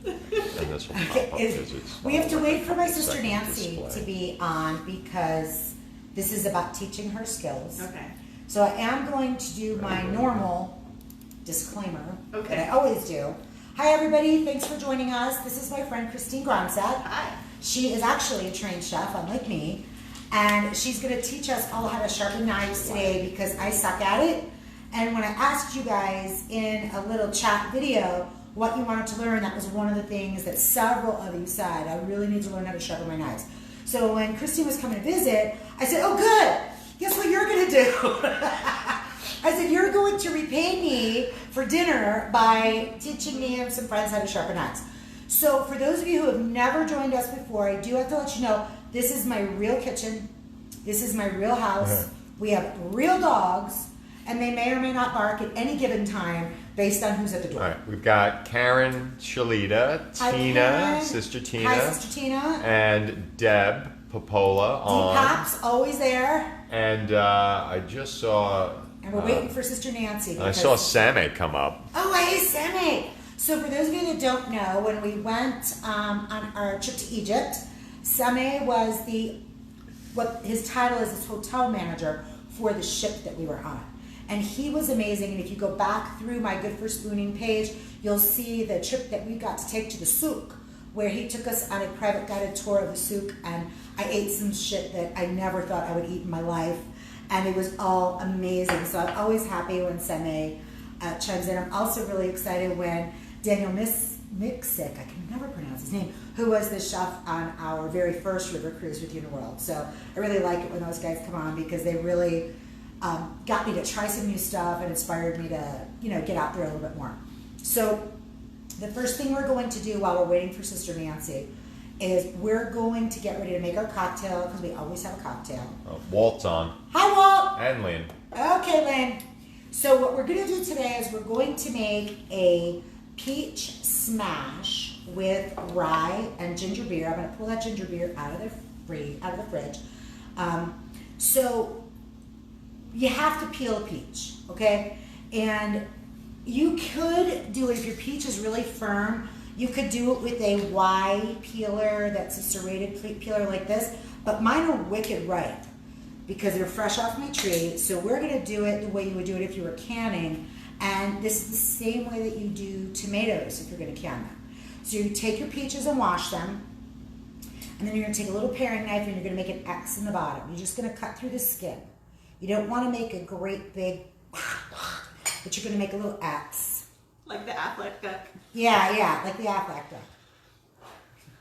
And this will pop up because it's We have to wait for my sister second Nancy display. to be on because this is about teaching her skills. Okay. So I am going to do my normal disclaimer Okay. that I always do. Hi everybody, thanks for joining us. This is my friend Christine Gronseth. Hi. She is actually a trained chef, unlike me, and she's going to teach us all how to sharpen knives today because I suck at it. And when I asked you guys in a little chat video what you wanted to learn, that was one of the things that several of you said, I really need to learn how to sharpen my knives. So when Christine was coming to visit, I said, oh good, guess what you're going to do? I said, you're going to repay me for dinner by teaching me and some friends how to sharpen knives. So for those of you who have never joined us before, I do have to let you know, this is my real kitchen. This is my real house. We have real dogs, and they may or may not bark at any given time based on who's at the door. All right, we've got Karen Shalita, Hi, Tina, Karen. Sister Tina, Hi, Sister Tina. and Deb Popola on. Depop's always there. And I just saw. And we're waiting for Sister Nancy. I saw Sammy come up. Oh, hey, Sammy. So for those of you that don't know, when we went on our trip to Egypt, Sammy was what his title is hotel manager for the ship that we were on. And he was amazing. And if you go back through my Good for Spooning page, you'll see the trip that we got to take to the souk, where he took us on a private guided tour of the souk. And I ate some shit that I never thought I would eat in my life. And it was all amazing. So I'm always happy when Sammy chimes in. I'm also really excited when Daniel Miksic, I can never pronounce his name, who was the chef on our very first river cruise with Uniworld. So I really like it when those guys come on because they really got me to try some new stuff and inspired me to, get out there a little bit more. So the first thing we're going to do while we're waiting for Sister Nancy is we're going to get ready to make our cocktail because we always have a cocktail. Walt's on. Hi, Walt. And Lynn. Okay, Lynn. So what we're going to do today is we're going to make a peach smash with rye and ginger beer. I'm going to pull that ginger beer out of the fridge. So you have to peel a peach, okay? And you could do it if your peach is really firm. You could do it with a Y peeler that's a serrated peeler like this, but mine are wicked ripe because they're fresh off my tree. So we're going to do it the way you would do it if you were canning. And this is the same way that you do tomatoes if you're going to can them. So you take your peaches and wash them, and then you're going to take a little paring knife and you're going to make an X in the bottom. You're just going to cut through the skin. You don't want to make a great big, but you're going to make a little X. Like the Affleck duck. Yeah, like the Affleck duck.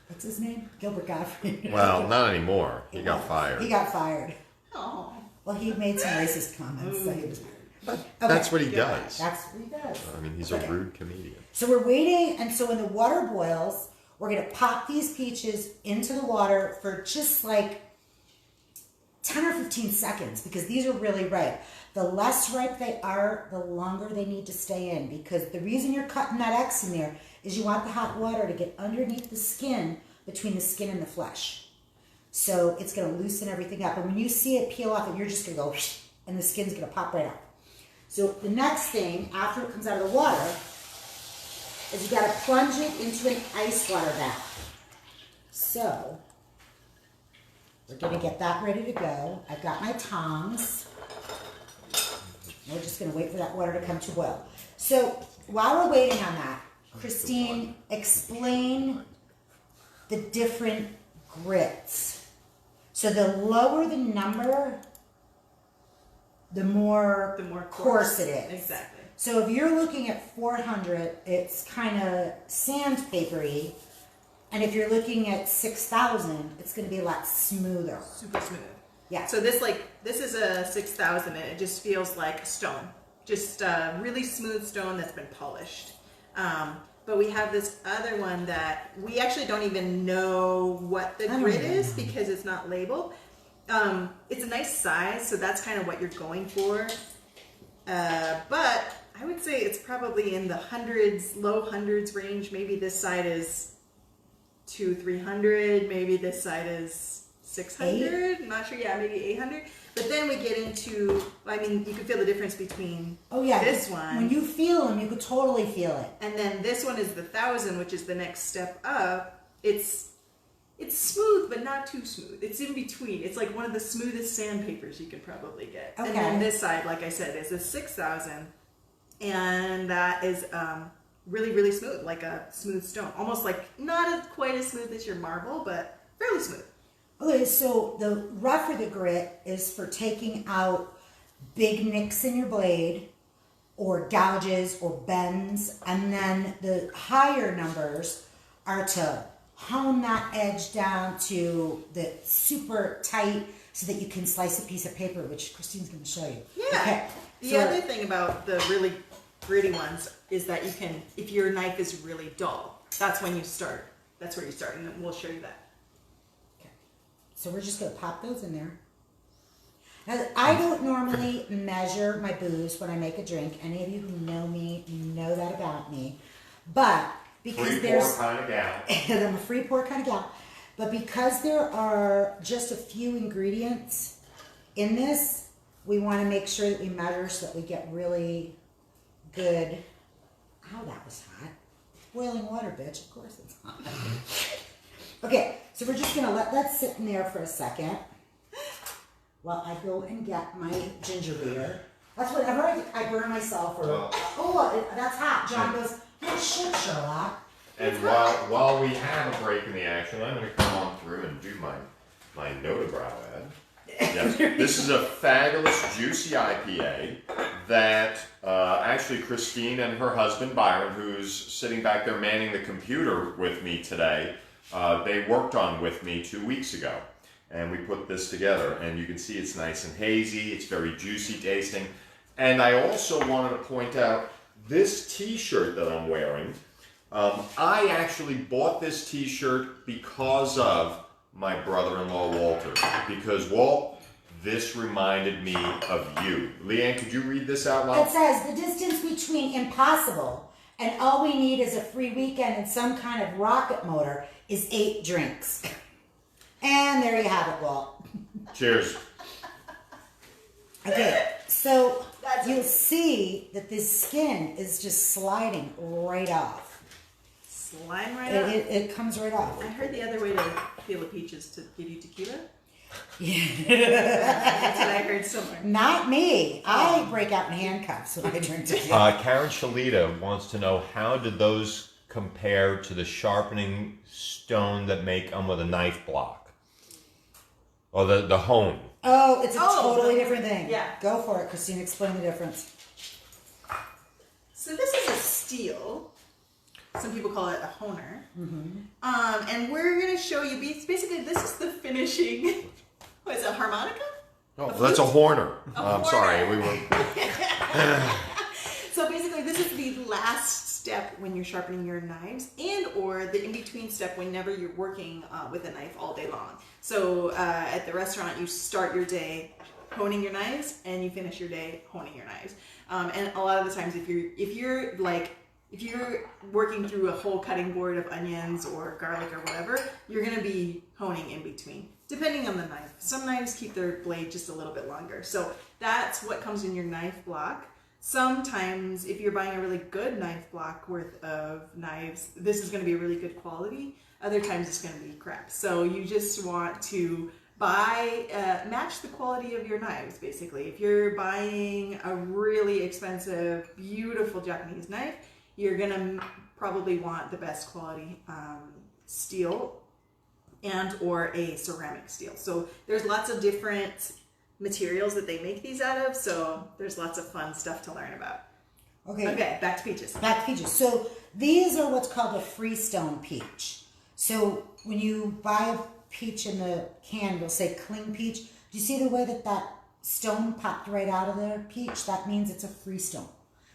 What's his name? Gilbert Gottfried. Well, not anymore. He got fired. He got fired. Oh. Well, he made some racist comments, so he was fired. But Okay. that's what he does. That's what he does. I mean, he's Okay. a rude comedian. So we're waiting, and so when the water boils, we're going to pop these peaches into the water for just like 10 or 15 seconds because these are really ripe. The less ripe they are, the longer they need to stay in because the reason you're cutting that X in there is you want the hot water to get underneath the skin, between the skin and the flesh. So it's going to loosen everything up. And when you see it peel off, you're just going to go, and the skin's going to pop right off. So the next thing, after it comes out of the water, is you got to plunge it into an ice water bath. So we're going to get that ready to go. I've got my tongs. We're just going to wait for that water to come to boil. So while we're waiting on that, Christine, explain the different grits. So the lower the number, the more coarse it is. Exactly. So if you're looking at 400, it's kind of sandpapery. And if you're looking at 6,000, it's going to be a lot smoother. Super smooth. Yeah. So this is a 6,000 and it just feels like stone. Just a really smooth stone that's been polished. But we have this other one that we actually don't even know what the grit is because it's not labeled. It's a nice size, so that's kind of what you're going for. But I would say it's probably in the hundreds, low hundreds range. Maybe this side is 200-300. Maybe this side is 600. I'm not sure. Yeah, maybe 800. But then we get into, I mean, you can feel the difference between this one. When you feel them, you could totally feel it. And then this one is the 1000, which is the next step up. It's smooth, but not too smooth. It's in between. It's like one of the smoothest sandpapers you could probably get. Okay. And then this side, like I said, is a 6000. And that is really, really smooth, like a smooth stone. Almost like not quite as smooth as your marble, but fairly smooth. Okay, so the rougher the grit is for taking out big nicks in your blade or gouges or bends, and then the higher numbers are to hone that edge down to the super tight so that you can slice a piece of paper, which Christine's going to show you. Yeah. Okay. The other thing about the really gritty ones is that you can, if your knife is really dull, that's when you start. That's where you start, and we'll show you that. So we're just going to pop those in there. Now, I don't normally measure my booze when I make a drink. Any of you who know me know that about me. But because Free there's... pour kind of gal. I'm a free pour kind of gal. But because there are just a few ingredients in this, we want to make sure that we measure so that we get really good... Oh, that was hot. Boiling water, bitch. Of course it's hot. Okay, so we're just going to let that sit in there for a second while I go and get my ginger beer. That's whenever I burn myself or, that's hot. John goes, oh shit, Sherlock. And while we have a break in the action, I'm going to come on through and do my Notebrow ad. Yes. This is a fabulous, juicy IPA that actually Christine and her husband Byron, who's sitting back there manning the computer with me today, they worked on with me 2 weeks ago. And we put this together, and you can see it's nice and hazy, it's very juicy tasting. And I also wanted to point out this t-shirt that I'm wearing. I actually bought this t-shirt because of my brother-in-law Walter. Because Walt, this reminded me of you. Leanne, could you read this out loud? It says, the distance between impossible and all we need is a free weekend and some kind of rocket motor is 8 drinks. And there you have it, Walt. Cheers. Okay, so you'll see that this skin is just sliding right off. Slime right off? It comes right off. I heard the other way to peel a peach is to give you tequila. Yeah. That's what I heard somewhere. Not me. I break out in handcuffs when I drink tequila. Karen Shalita wants to know, how did those compare to the sharpening stone that make them with a knife block? Or the hone? Oh, it's a totally different thing. Yeah. Go for it, Christine. Explain the difference. So this is a steel. Some people call it a honer. Mm-hmm. And we're going to show you, basically this is the finishing, what is it, a harmonica? Oh, that's a horner. I'm horner. sorry. We were... So basically this is the last step when you're sharpening your knives, and or the in-between step whenever you're working with a knife all day long. So at the restaurant, you start your day honing your knives, and you finish your day honing your knives. And a lot of the times, if you're working through a whole cutting board of onions or garlic or whatever, you're going to be honing in between, depending on the knife. Some knives keep their blade just a little bit longer. So that's what comes in your knife block. Sometimes, if you're buying a really good knife block worth of knives, this is going to be a really good quality. Other times, it's going to be crap. So you just want to match the quality of your knives, basically. If you're buying a really expensive, beautiful Japanese knife, you're going to probably want the best quality steel and or a ceramic steel. So there's lots of different materials that they make these out of, so there's lots of fun stuff to learn about. Okay, back to peaches. Back to peaches. So these are what's called a freestone peach. So when you buy a peach in the can, it'll say cling peach. Do you see the way that stone popped right out of the peach? That means it's a freestone.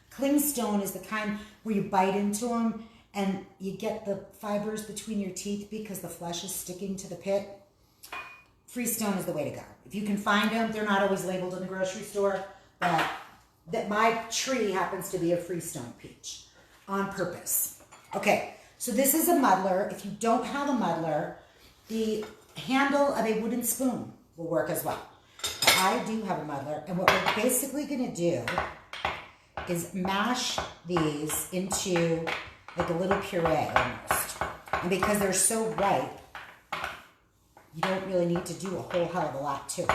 Cling stone is the kind where you bite into them and you get the fibers between your teeth because the flesh is sticking to the pit. Freestone is the way to go. If you can find them, they're not always labeled in the grocery store, but that my tree happens to be a freestone peach on purpose. Okay, so this is a muddler. If you don't have a muddler, the handle of a wooden spoon will work as well. But I do have a muddler, and what we're basically going to do is mash these into like a little puree almost. And because they're so ripe, you don't really need to do a whole hell of a lot to it.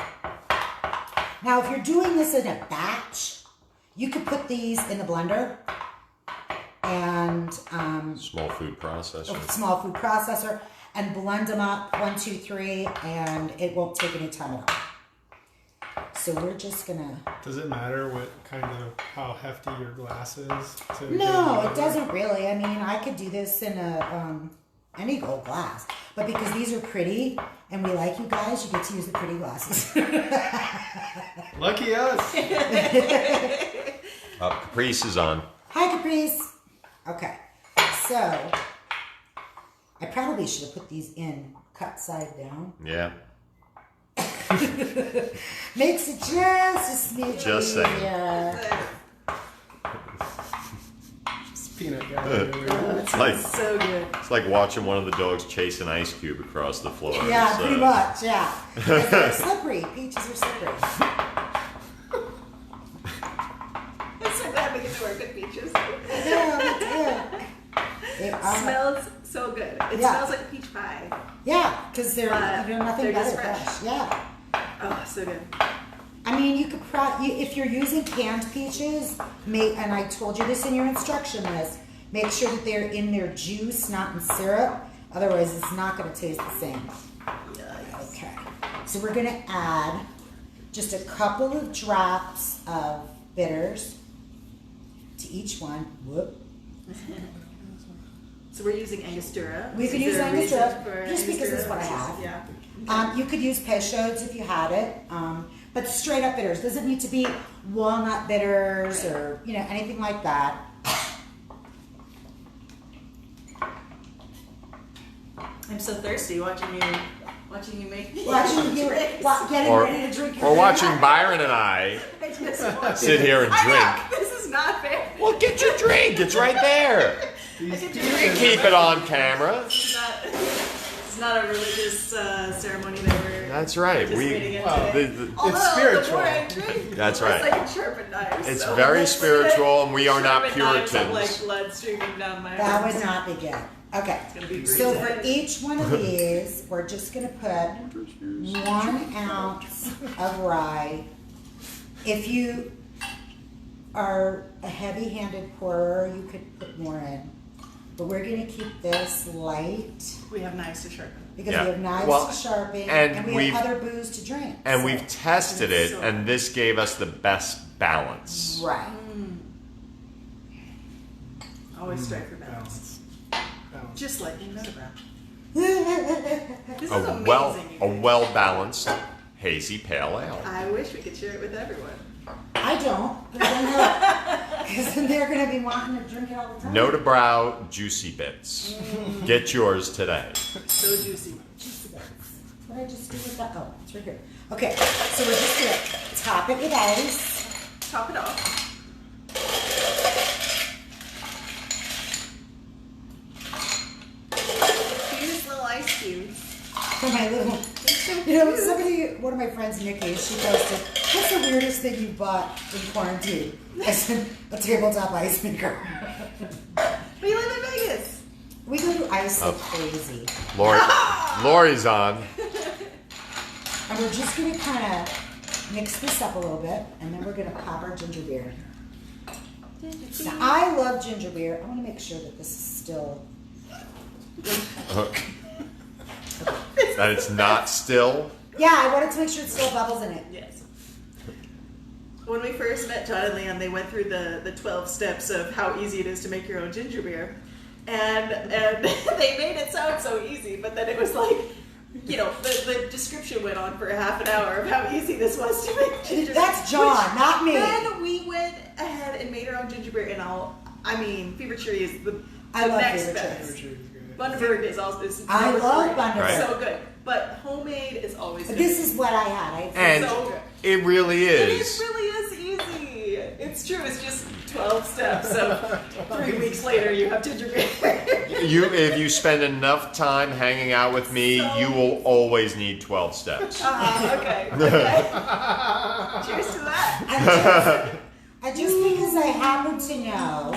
Now, if you're doing this in a batch, you could put these in the blender and Small food processor. small food processor and blend them up 1, 2, 3, and it won't take any time at all. So we're just gonna. Does it matter what kind of how hefty your glass is? No, it doesn't really. I mean, I could do this in a any gold glass, but because these are pretty and we like you guys, you get to use the pretty glasses. Lucky us. Caprice is on. Hi, Caprice. Okay, so I probably should have put these in cut side down. Yeah. Makes it just a smidge Just saying. easier. It's peanut gallery. So good. It's like watching one of the dogs chase an ice cube across the floor. Yeah, So- pretty much, yeah. Because they're slippery. Peaches are slippery. I'm so glad we get to work with peaches. Yeah, me too. They are. Smells so good. It Yeah. smells like a peach pie. Yeah, because they're nothing they're better just fresh. fresh. Yeah. Oh, so good. I mean, you could if you're using canned peaches, and I told you this in your instruction list, make sure that they're in their juice, not in syrup. Otherwise, it's not going to taste the same. Nice. Okay. So we're going to add just a couple of drops of bitters to each one. Whoop. So we're using Angostura. We could Is use there a reason Angostura, for just because it's what I Angostura? have. Yeah. You could use Peychaud's if you had it, but straight up bitters. Doesn't need to be walnut bitters or anything like that. I'm so thirsty watching you make Watching you getting Or, ready to drink your or beer. watching Byron and I I just want sit here and I drink. know, this is not fair. Well, get your drink. It's right there. I can do You can keep it on camera. It's not a religious ceremony that we're That's right. participating in Well, today. Although, spiritual. The more I drink, That's the worse right. I can sharpen knives. It's so very let's spiritual, and we are not sharpen knives of, Puritans. like blood streaming down my That arms. would not be good. Okay. gonna be So pretty for good. each one of these, we're just going to put 1 ounce of rye. If you are a heavy-handed pourer, you could put more in. But we're going to keep this light We have knives to sharpen. because Yeah. we have knives Well, to sharpen and and we we've- have other booze to drink. And so- we've tested it, So- and this gave us the best balance. Right. Always strive for balance. Balance. Just like in Nutty Brown. This is A amazing. a well balanced hazy pale ale. I wish we could share it with everyone. I don't. Because then they're going to be wanting to drink it all the time. No to brow, juicy bits. Get yours today. So juicy. What did I just do with that? Oh, it's right here. Okay, so we're just going to top it with ice. Top it off. Cutest little ice cubes. For my little, one of my friends, Nikki, she posted, "What's the weirdest thing you bought in quarantine?" I said, "A tabletop ice maker." But you live in Vegas. We go to ice like crazy, Lori's on. and we're just gonna kind of mix this up a little bit, and then we're gonna pop our ginger beer. Now, I love ginger beer. I want to make sure that this is still. That it's not still. Yeah, I wanted to make sure it still bubbles in it. Yes. When we first met Todd and Leon, they went through the 12 steps of how easy it is to make your own ginger beer. And they made it sound so easy, but then it was like, the description went on for a half an hour of how easy this was to make ginger beer. That's John, not me. Then we went ahead and made our own ginger beer, and Fever Tree is the I love next Fever Tree. best. Bundaberg is also I number love 3. Bundaberg. So good. But homemade is always good. This is what I had. And So good. it really It is. really is easy. It's true. It's just 12 steps. So 3 weeks later, you have gingerbread. If you spend enough time hanging out with me, you will always need 12 steps. Okay. Cheers to that. And just because I happen to know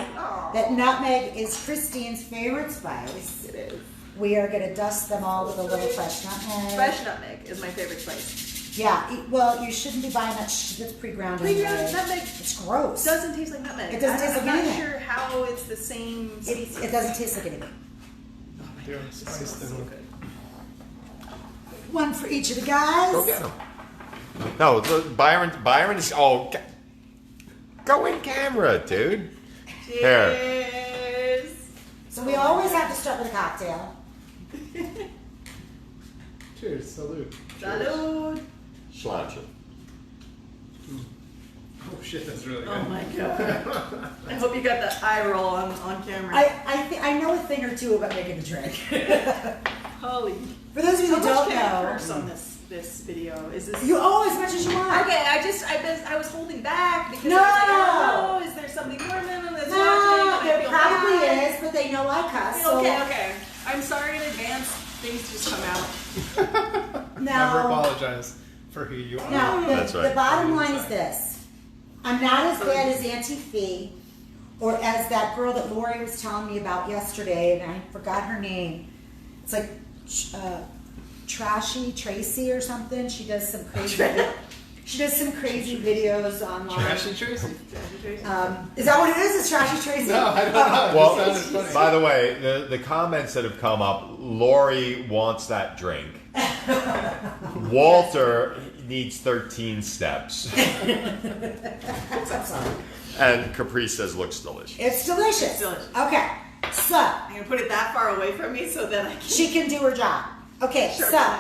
that nutmeg is Christine's favorite spice, It is. we are going to dust them all with a little fresh nutmeg. Fresh nutmeg is my favorite spice. Yeah, well, you shouldn't be buying that that's pre-ground. Pre-ground nutmeg It's gross. doesn't taste like nutmeg. It doesn't taste like I'm not anything. sure how it's the same species. It doesn't taste like anything. Oh my They're God, it spiced smells so and- good. One for each of the guys. Go get them. No, Byron is all. Go in camera, dude. Cheers. So we always have to start with a cocktail. Cheers, salute. Salud. Sláinte. Oh shit, that's really good. Oh my God. I hope you got the eye roll on camera. I know a thing or two about making a drink. Holy. For those of you How who much don't can I know, curse on this video? Is this you as much as you want. okay? I was holding back because No. I was like, oh, is there something more than that's No, watching? there I feel probably bad. is, but they know I cuss. So Okay. I'm sorry in advance. Things just come out. Never no, apologize for who you are. no. That's The right. bottom line is this: I'm not as bad as Auntie Fee, or as that girl that Lori was telling me about yesterday, and I forgot her name. It's like Trashy Tracy or something. She does some crazy. She does some crazy videos online. Trashy Tracy? Is that what it is? It's Trashy Tracy? No, I don't know. Well, It sounded funny. by the way, the comments that have come up, Lori wants that drink. Walter needs 13 steps. And Capri says looks delicious. It's delicious. It's delicious. Okay, so I'm gonna put it that far away from me so that I can. she can do her job. Okay, Sure, so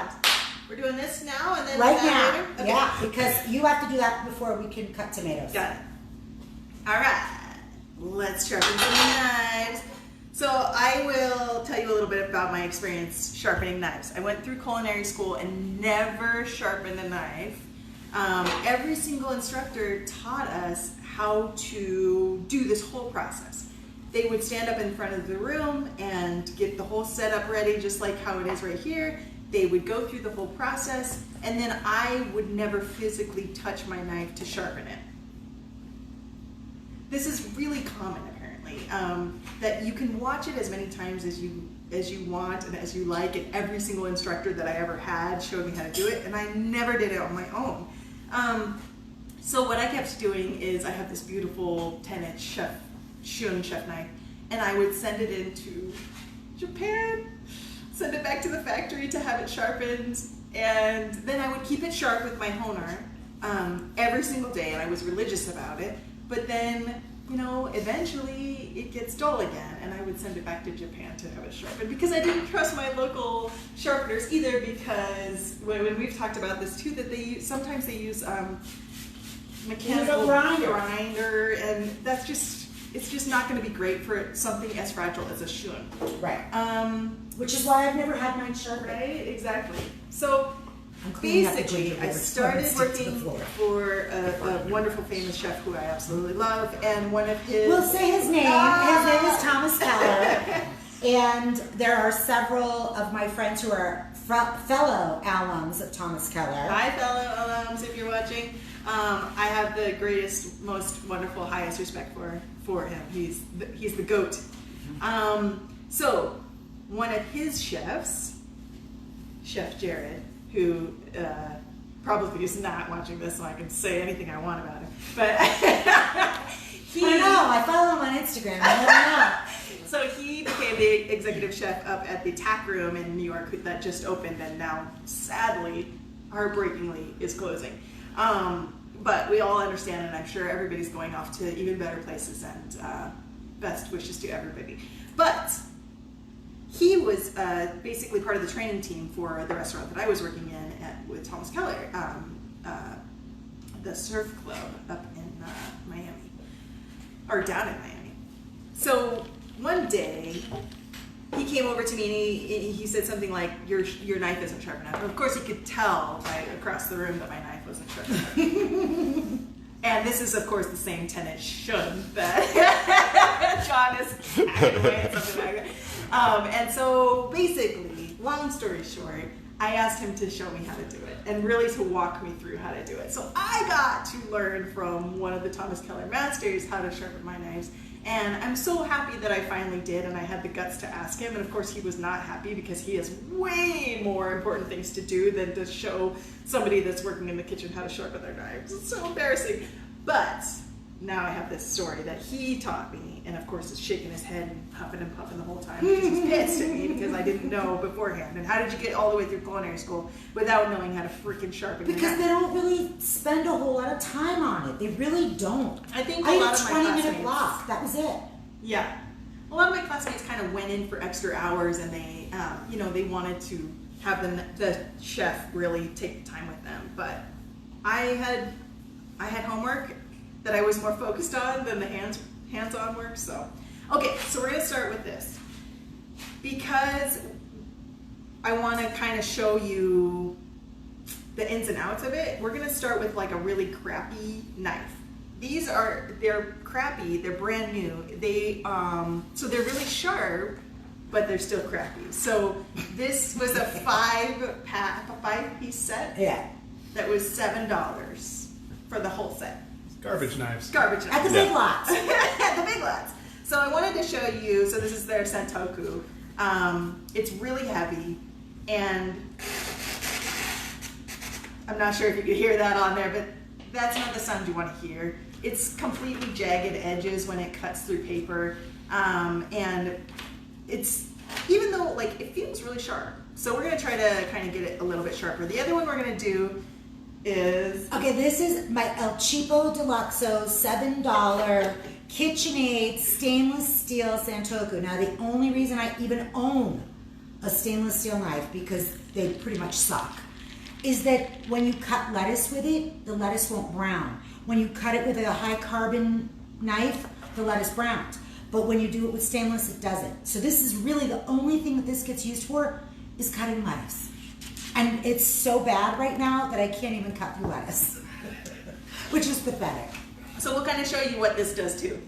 we're doing this now and then right that now, later? Okay. yeah, because you have to do that before we can cut tomatoes. Got it. All right, let's sharpen some knives. So I will tell you a little bit about my experience sharpening knives. I went through culinary school and never sharpened a knife. Every single instructor taught us how to do this whole process. They would stand up in front of the room and get the whole setup ready, just like how it is right here. They would go through the whole process, and then I would never physically touch my knife to sharpen it. This is really common, apparently, that you can watch it as many times as you want and as you like, and every single instructor that I ever had showed me how to do it, and I never did it on my own. So what I kept doing is I have this beautiful 10-inch Shun chef knife, and I would send it into Japan, send it back to the factory to have it sharpened, and then I would keep it sharp with my honer every single day, and I was religious about it. But then, you know, eventually it gets dull again, and I would send it back to Japan to have it sharpened because I didn't trust my local sharpeners either. Because when we've talked about this too, that sometimes they use mechanical grinder, and that's just. It's just not going to be great for something as fragile as a shun. Right. Which is why I've never had mine sharpened. Right, exactly. So I'm cleaning up the basically, I gingerbread started before it sticks to working the floor. for a wonderful, famous chef who I absolutely love, and one of his... We'll say his name. His name is Thomas Keller. And there are several of my friends who are fellow alums of Thomas Keller. Hi, fellow alums, if you're watching. I have the greatest, most wonderful, highest respect for him. He's the GOAT. So one of his chefs, Chef Jared, who probably is not watching this, so I can say anything I want about him. But I know. I follow him on Instagram. I don't know. So he became the executive chef up at the Tack Room in New York that just opened and now, sadly, heartbreakingly, is closing. But we all understand, and I'm sure everybody's going off to even better places, and best wishes to everybody. But he was basically part of the training team for the restaurant that I was working in with Thomas Keller, the Surf Club up in Miami, or down in Miami. So one day, he came over to me and he said something like, your knife isn't sharp enough. And of course, he could tell right across the room that my knife wasn't sharp enough. And this is, of course, the same 10-inch should that John is hacking away at something like that. And so basically, long story short, I asked him to show me how to do it and really to walk me through how to do it. So I got to learn from one of the Thomas Keller masters how to sharpen my knives. And I'm so happy that I finally did, and I had the guts to ask him. And of course, he was not happy because he has way more important things to do than to show somebody that's working in the kitchen how to sharpen their knives. It's so embarrassing. But now I have this story that he taught me, and of course, is shaking his head and puffing the whole time because he's pissed at me because I didn't know beforehand. And how did you get all the way through culinary school without knowing how to freaking sharpen your Because knife? they don't really spend a whole lot of time on it. They really don't. I think I a lot had of a my 20-minute classmates- block. That was it. Yeah. A lot of my classmates kind of went in for extra hours, and they, they wanted to have the chef really take the time with them. But I had homework that I was more focused on than the hands-on work. So, okay, so we're gonna start with this because I want to kind of show you the ins and outs of it. We're gonna start with like a really crappy knife. They're crappy, they're brand new. So they're really sharp, but they're still crappy. So this was a 5-piece set. Yeah. That was $7 for the whole set. Garbage knives. Garbage At the knives. big lots. At the big lots. So I wanted to show you, so this is their Sentoku. It's really heavy, and I'm not sure if you could hear that on there, but that's not the sound you want to hear. It's completely jagged edges when it cuts through paper, and it's, even though like it feels really sharp. So we're gonna try to kind of get it a little bit sharper. The other one we're gonna do is, Okay, this is my El Cheapo Deluxo $7 KitchenAid stainless steel Santoku. Now, the only reason I even own a stainless steel knife, because they pretty much suck, is that when you cut lettuce with it, the lettuce won't brown. When you cut it with a high carbon knife, the lettuce browns. But when you do it with stainless, it doesn't. So this is really the only thing that this gets used for is cutting lettuce. And it's so bad right now that I can't even cut through lettuce, which is pathetic. so we'll kind of show you what this does too.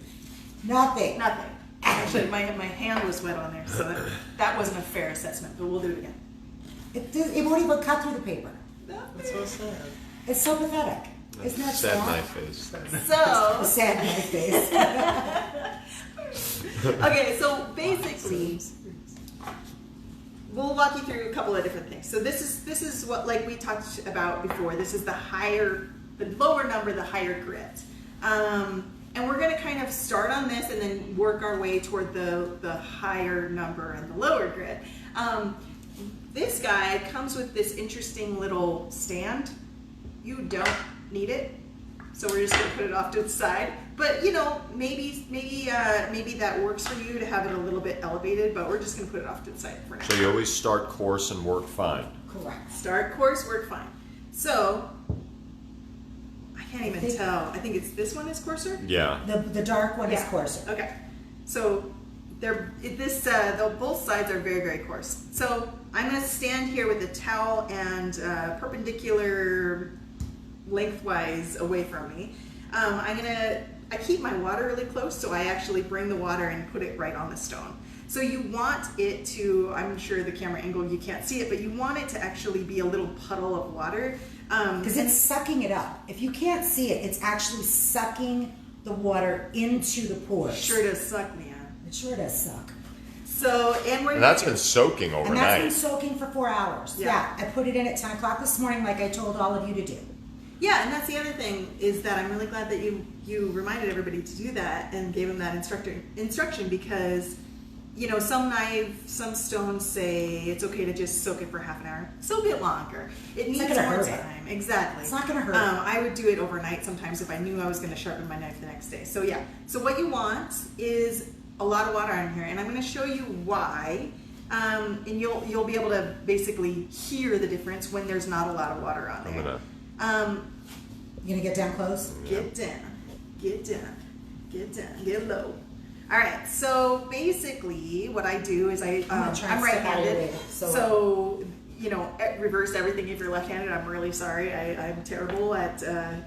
Nothing. Nothing. Actually, my hand was wet on there, so that wasn't a fair assessment, but we'll do it again. It won't even cut through the paper. That's so sad. It's so pathetic. Isn't that Sad sad? knife face. A So, sad knife face. okay, so basically, we'll walk you through a couple of different things. So this is what, like we talked about before, this is the lower number, the higher grit. And we're going to kind of start on this and then work our way toward the higher number and the lower grit. This guy comes with this interesting little stand. You don't need it, so we're just going to put it off to the side. But maybe that works for you to have it a little bit elevated, but we're just going to put it off to the side for now. So you always start coarse and work fine. Correct. Start coarse, work fine. So I can't even tell. I think it's this one is coarser. Yeah. The dark one is Yeah. coarser. Okay, so both sides are very, very coarse. So I'm going to stand here with a towel and perpendicular lengthwise away from me. I keep my water really close, so I actually bring the water and put it right on the stone. So you want it to, I'm sure the camera angle, you can't see it, but you want it to actually be a little puddle of water. Because it's sucking it up. If you can't see it, it's actually sucking the water into the pores. Sure does suck, Leanne. It sure does suck. So, And that's been soaking And that's been overnight. soaking for 4 hours. Yeah. I put it in at 10 o'clock this morning like I told all of you to do. Yeah, and that's the other thing, is that I'm really glad that you reminded everybody to do that and gave them that instruction because, some stones say it's okay to just soak it for half an hour. Soak it longer. It needs not more gonna hurt it. time. Exactly. It's not gonna hurt. I would do it overnight sometimes if I knew I was going to sharpen my knife the next day. So yeah. So what you want is a lot of water on here, and I'm going to show you why. And you'll be able to basically hear the difference when there's not a lot of water on there. You gonna get down close? Get down, get low. All right, so basically what I do is I'm gonna try and I'm step out of the right-handed, way, so reverse everything if you're left-handed. I'm really sorry. I'm terrible at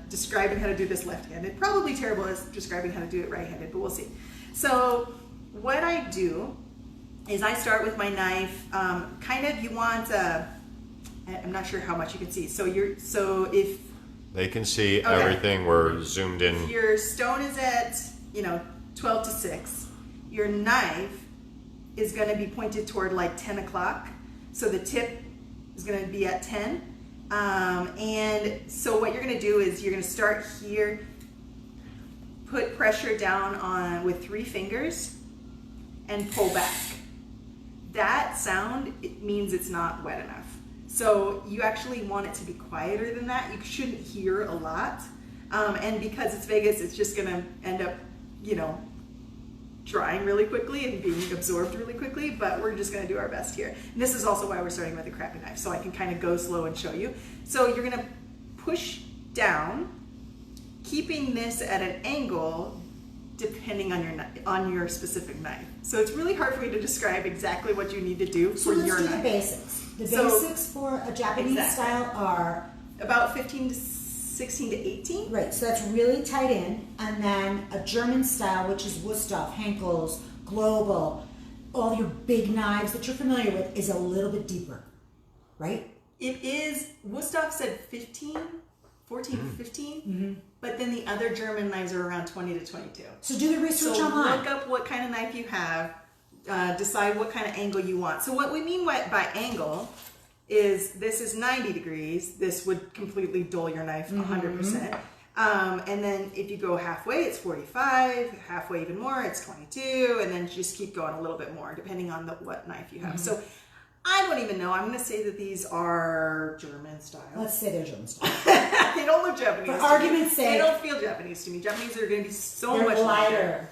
describing how to do this left-handed. Probably terrible at describing how to do it right-handed, but we'll see. So what I do is I start with my knife. You want I'm not sure how much you can see. So if they can see everything, we're zoomed in. if your stone is at 12 to 6, your knife is going to be pointed toward like 10 o'clock. So the tip is going to be at 10. And so what you're going to do is you're going to start here, put pressure down with 3 fingers, and pull back. That sound, it means it's not wet enough. So you actually want it to be quieter than that. You shouldn't hear a lot. And because it's Vegas, it's just going to end up, drying really quickly and being absorbed really quickly, but we're just going to do our best here. And this is also why we're starting with a crappy knife, so I can kind of go slow and show you. So you're going to push down, keeping this at an angle depending on your specific knife. So it's really hard for me to describe exactly what you need to do for your knife. The basics. The basics for a Japanese style are about 15 to 16 to 18. Right, so that's really tight in. And then a German style, which is Wusthof, Henkel's, Global, all your big knives that you're familiar with, is a little bit deeper, right? It is, Wusthof said 14 to 15, but then the other German knives are around 20 to 22. So do the research so online. Look up what kind of knife you have, decide what kind of angle you want. So what we mean by angle is this is 90 degrees. This would completely dull your knife 100%. And then if you go halfway, it's 45, halfway even more, it's 22, and then just keep going a little bit more depending on what knife you have. So I don't even know. I'm going to say that these are German style. Let's say they're German style. They don't look Japanese. For argument's sake. They don't feel Japanese to me. Japanese are going to be so They're much lighter.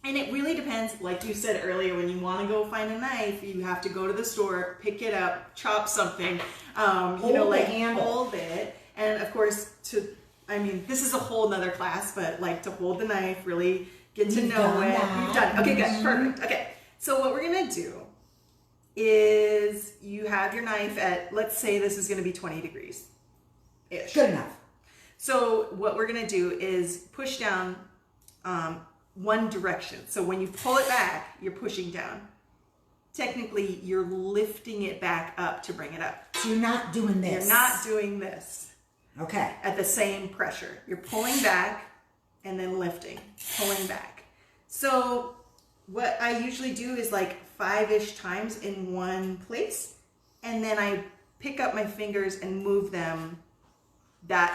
And it really depends, like you said earlier, when you want to go find a knife, you have to go to the store, pick it up, chop something, hold it. And of course, this is a whole nother class, but like to hold the knife, really get to know it. You've done it. Okay, good, perfect. Okay, so what we're going to do is you have your knife at, let's say this is going to be 20 degrees-ish. Good enough. So what we're going to do is push down one direction. So when you pull it back, you're pushing down. Technically, you're lifting it back up to bring it up. So you're not doing this. You're not doing this. Okay. At the same pressure. You're pulling back and then lifting, pulling back. So what I usually do is like 5-ish times in one place, and then I pick up my fingers and move them that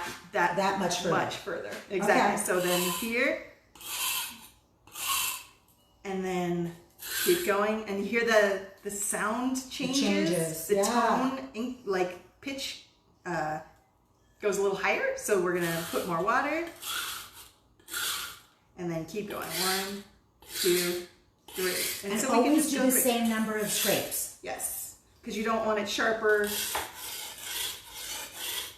much further. Exactly. Okay. So then here, and then keep going, and you hear the sound changes. The tone, like pitch, goes a little higher. So we're gonna put more water, and then keep going. 1, 2, 3, And so we can always just do go the through. same number of scrapes. Yes, because you don't want it sharper.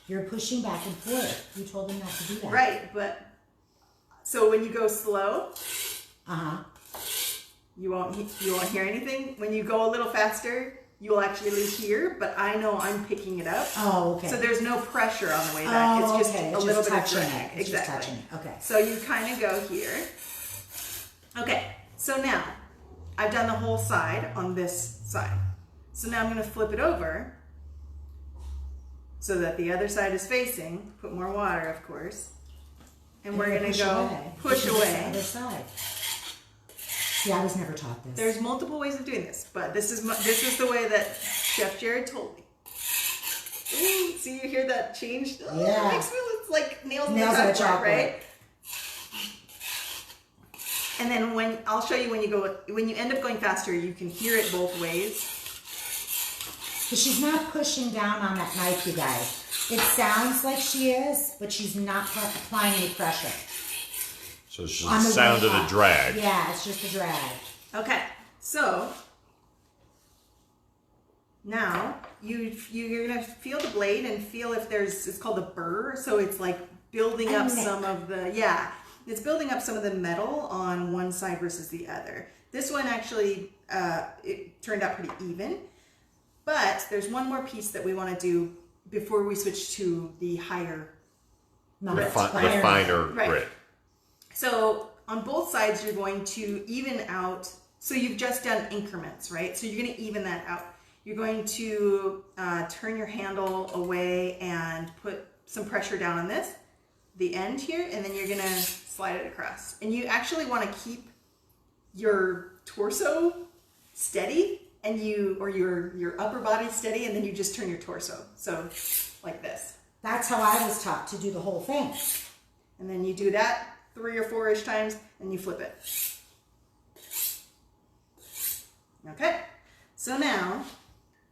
You're pushing back and forth. You told them not to do that. Right, but so when you go slow, you won't hear anything. When you go a little faster, you'll actually hear, but I know I'm picking it up. Oh, okay. So there's no pressure on the way back. It's just a little bit of drag. It's just Exactly. touching it. Okay. So you kind of go here. Okay, so now I've done the whole side on this side. So now I'm going to flip it over so that the other side is facing. Put more water, of course. And we're going to go push away. The other side. See, I was never taught this. There's multiple ways of doing this, but this is the way that Chef Jared told me. Ooh, see, you hear that change? Oh, Yeah. It makes me look like nails on Nails the on a chalkboard, chalkboard. right? And then I'll show you when you end up going faster, you can hear it both ways. But she's not pushing down on that knife, you guys. It sounds like she is, but she's not applying any pressure. So it's just the sound of the drag. Yeah, it's just a drag. Okay, so now you're gonna feel the blade and feel if it's called a burr. So it's like building up some of it's building up some of the metal on one side versus the other. This one actually it turned out pretty even. But there's one more piece that we want to do before we switch to the higher No, The, it's the finer Right. grit. So on both sides, you're going to even out. So you've just done increments, right? So you're going to even that out. You're going to turn your handle away and put some pressure down on this, the end here, and then you're going to slide it across. And you actually want to keep your torso steady, and your upper body steady, and then you just turn your torso. So like this. That's how I was taught to do the whole thing. And then you do that 3 or 4-ish times, and you flip it. Okay, so now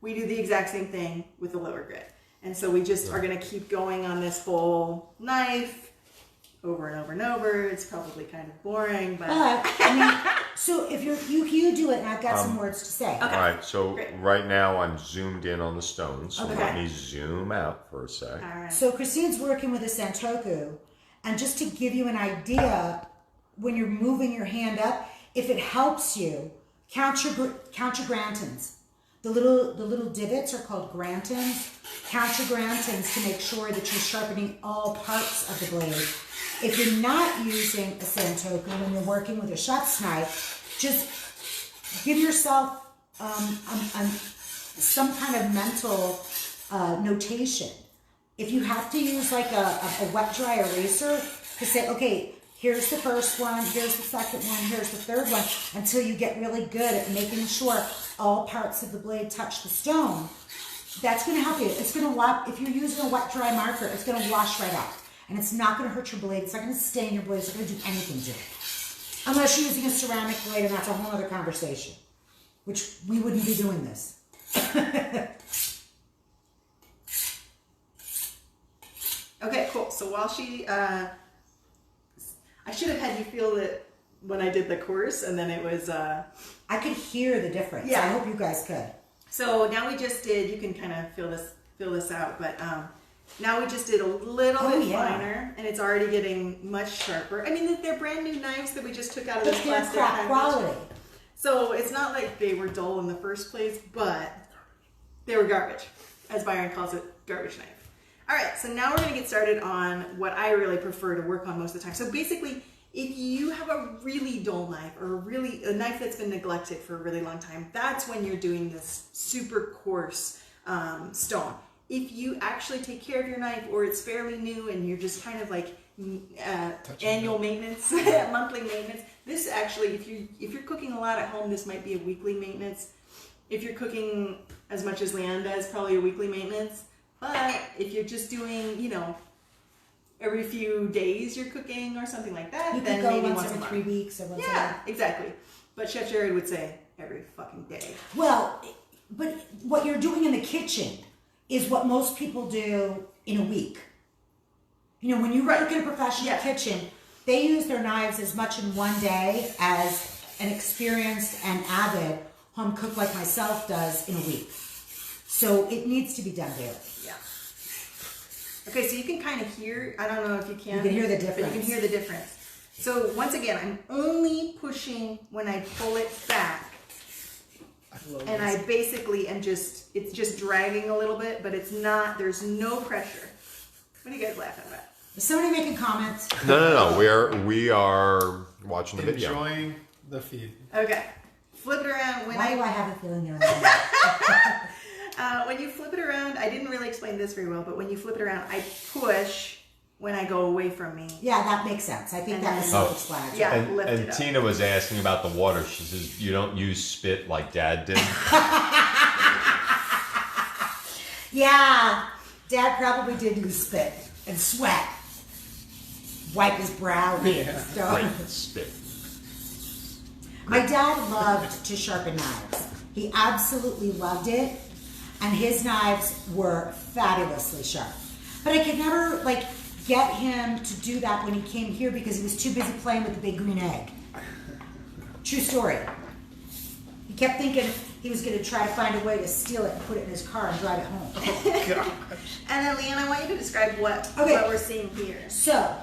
we do the exact same thing with the lower grit. And so we just are gonna keep going on this whole knife over and over and over. It's probably kind of boring, but I mean, so if you do it, and I've got some words to say. Okay. All right, so Great. right now I'm zoomed in on the stones. So Okay. let me zoom out for a sec. all right. So Christine's working with a santoku, and just to give you an idea, when you're moving your hand up, if it helps you, count your grantins. The little divots are called grantins. Count your grantins to make sure that you're sharpening all parts of the blade. If you're not using a santoku when you're working with a chef's knife, just give yourself some kind of mental notation. If you have to use like a wet dry eraser to say, okay, here's the first one, here's the second one, here's the third one, until you get really good at making sure all parts of the blade touch the stone, that's going to help you. It's going to if you're using a wet dry marker, it's going to wash right out. And it's not going to hurt your blade. It's not going to stain your blade. It's not going to do anything to it. Unless you're using a ceramic blade, and that's a whole other conversation, which we wouldn't be doing this. Okay, cool. So while she, I should have had you feel it when I did the course, and then it was. I could hear the difference. Yeah. I hope you guys could. So now we just did. You can kind of feel this out, but now we just did a little bit finer, and it's already getting much sharper. I mean, they're brand new knives that we just took out of But this they're plastic crap package. quality. So it's not like they were dull in the first place, but they were garbage, as Byron calls it, garbage knife. All right, so now we're going to get started on what I really prefer to work on most of the time. So basically, if you have a really dull knife or a knife that's been neglected for a really long time, that's when you're doing this super coarse stone. If you actually take care of your knife, or it's fairly new and you're just kind of like annual maintenance, monthly maintenance, this actually, if you're cooking a lot at home, this might be a weekly maintenance. If you're cooking as much as Leanne does, probably a weekly maintenance. But if you're just doing, every few days you're cooking or something like that, You then could go maybe once once a every month. 3 weeks or once a Yeah, month. exactly. But Chef Jared would say every fucking day. Well, but what you're doing in the kitchen is what most people do in a week. When you work in a professional kitchen, they use their knives as much in one day as an experienced and avid home cook like myself does in a week. So it needs to be done daily. Yeah. Okay, so you can kind of hear, I don't know if you can. You can hear the But you difference. can hear the difference. So once again, I'm only pushing when I pull it back. And I basically am it's just dragging a little bit, but it's not, there's no pressure. What are you guys laughing about? Is somebody making comments? No. We are watching the video. Enjoying the feed. Okay. Flip it around. Why do I have a feeling you're in When you flip it around, I didn't really explain this very well, but when you flip it around, I push when I go away from me. Yeah, that makes sense. I think And that was then- self-explanatory. Yeah. And, lift it and up. Tina was asking about the water. She says, you don't use spit like Dad did? Yeah, Dad probably did use spit and sweat. Wipe his brow and stuff. Right, spit. My dad loved to sharpen knives. He absolutely loved it, and his knives were fabulously sharp. But I could never get him to do that when he came here because he was too busy playing with the big green egg. True story. He kept thinking he was going to try to find a way to steal it and put it in his car and drive it home. And then, Leanne, I want you to describe what we're seeing here. So,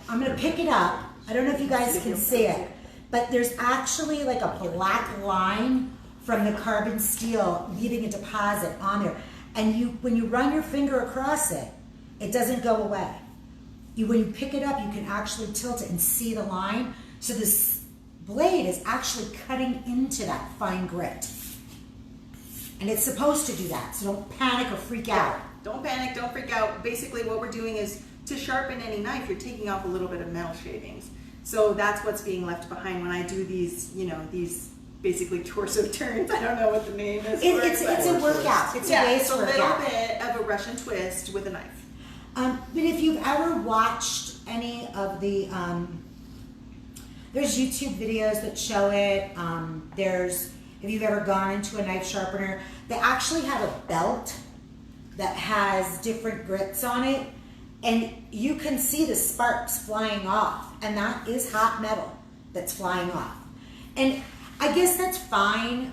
I'm going to pick it up. I don't know if you guys can see it, but there's actually like a black line from the carbon steel, leaving a deposit on there. And when you run your finger across it, it doesn't go away. When you pick it up, you can actually tilt it and see the line. So this blade is actually cutting into that fine grit. And it's supposed to do that, so don't panic or freak out. Don't panic, don't freak out. Basically what we're doing is to sharpen any knife, you're taking off a little bit of metal shavings. So that's what's being left behind when I do these, these basically torso turns. I don't know what the name is. It's a workout. It's a waist workout. It's a little bit of a Russian twist with a knife. But if you've ever watched any of the, there's YouTube videos that show it. If you've ever gone into a knife sharpener, they actually have a belt that has different grits on it, and you can see the sparks flying off, and that is hot metal that's flying off. And I guess that's fine.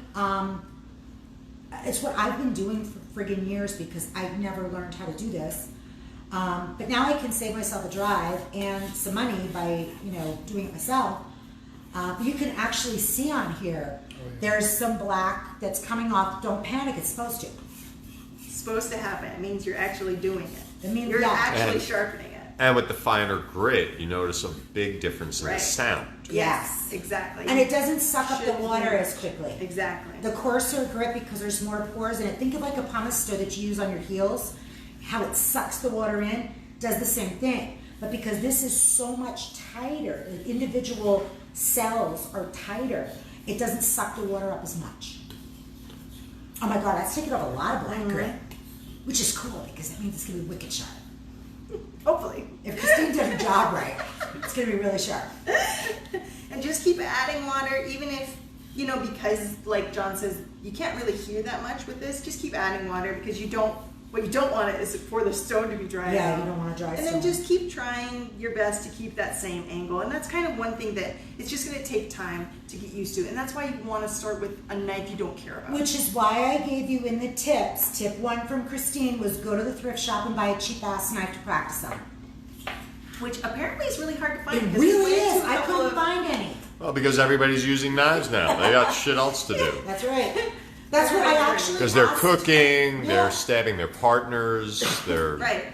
It's what I've been doing for friggin' years because I've never learned how to do this. But now I can save myself a drive and some money by, doing it myself. You can actually see on here, there's some black that's coming off. Don't panic, it's supposed to. It's supposed to happen. It means you're actually doing it. It means you're actually sharpening it. And with the finer grit, you notice a big difference in the sound. Yes, exactly. And it doesn't suck up the water as quickly. Exactly. The coarser grit, because there's more pores in it. Think of like a pumice stone that you use on your heels. How it sucks the water in, does the same thing. But because this is so much tighter, the individual cells are tighter, it doesn't suck the water up as much. Oh my God, that's taking off a lot of black grit, which is cool because that means it's gonna be wicked sharp. Hopefully. If Christine does her job right, it's gonna be really sharp. And just keep adding water, even if, because like John says, you can't really hear that much with this, just keep adding water because what you don't want is for the stone to be dry. Yeah, you don't want a dry stone. And then just keep trying your best to keep that same angle. And that's kind of one thing that it's just going to take time to get used to. And that's why you want to start with a knife you don't care about. Which is why I gave you in the tips. Tip 1 from Christine was go to the thrift shop and buy a cheap ass knife to practice on. Which apparently is really hard to find. It really is. I couldn't find any. Well, because everybody's using knives now. They got shit else to do. That's right. That's what I actually Because they're asked. cooking, Yeah. they're stabbing their partners, they're, I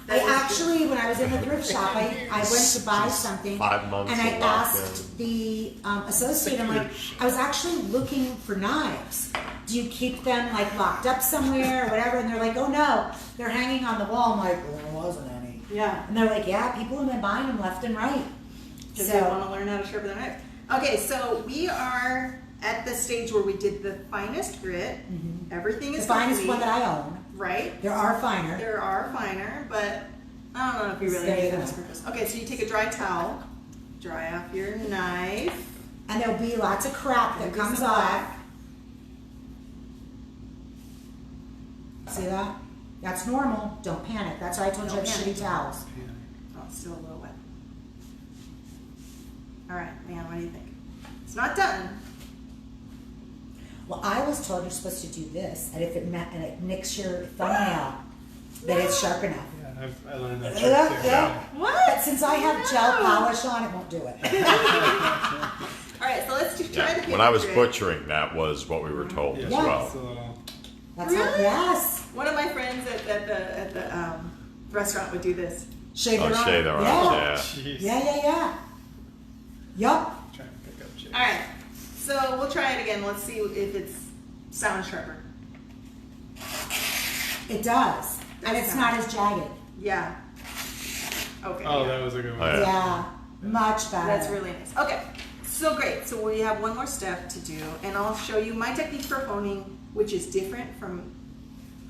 actually, when I was in the thrift shop, I went to buy something, 5 months and I of asked the associate, I'm like, I was actually looking for knives. Do you keep them like locked up somewhere or whatever? And they're like, oh no, they're hanging on the wall. I'm like, well, there wasn't any. Yeah. And they're like, yeah, people have been buying them left and right. Because they want to learn how to sharpen their knife. Okay, so we are at the stage where we did the finest grit. Mm-hmm. Everything is the finest complete, one that I own. Right? There are finer. There are finer, but I don't know if you really need this purpose. Okay, so you take a dry towel, dry off your knife. And there'll be lots of crap that comes off. See that? That's normal. Don't panic. That's why I told you I have shitty towels. Oh, it's still a little wet. All right, Leanne, what do you think? It's not done. Well, I was told you're supposed to do this, and if it nicks your thumbnail, that it's sharp enough. Yeah, I learned that. Yeah. But since I have gel polish on, it won't do it. All right, so let's just try the When I was grit. butchering, that was what we were told as Yeah. well. That's how, yes. One of my friends at the restaurant would do this. Shave their arm. Shave their arms, Yeah. Jeez. Yeah. Yup. Trying to pick up shit. All right, so we'll try it again. Let's see if it sounds sharper. It does. And it's not as jagged. Yeah. Okay. Oh, yeah. that was a good one. Oh, yeah. Yeah. Much better. That's really nice. Okay, so great. So we have one more step to do, and I'll show you my technique for honing, which is different from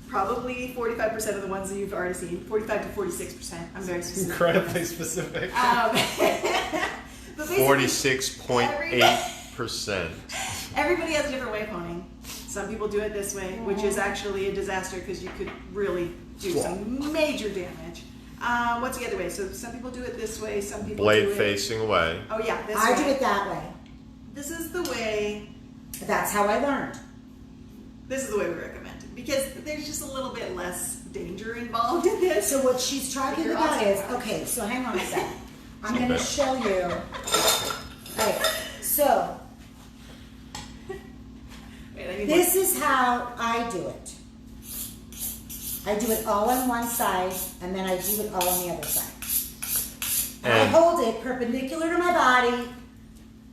probably 45% of the ones that you've already seen. 45 to 46%. I'm very specific. Incredibly specific. But basically, 46.8%. everybody has a different way of honing. Some people do it this way, which is actually a disaster because you could really do some major damage. What's the other way? So some people do it this way. Some people Blade do it. facing away. Oh yeah, this I way. do it that way. This is the way. That's how I learned. This is the way we recommend it because there's just a little bit less danger involved in this. So what she's talking You're about awesome. is, okay, so hang on a second. I'm going to show you. Alright, so. how I do it. I do it all on one side, and then I do it all on the other side. And I hold it perpendicular to my body,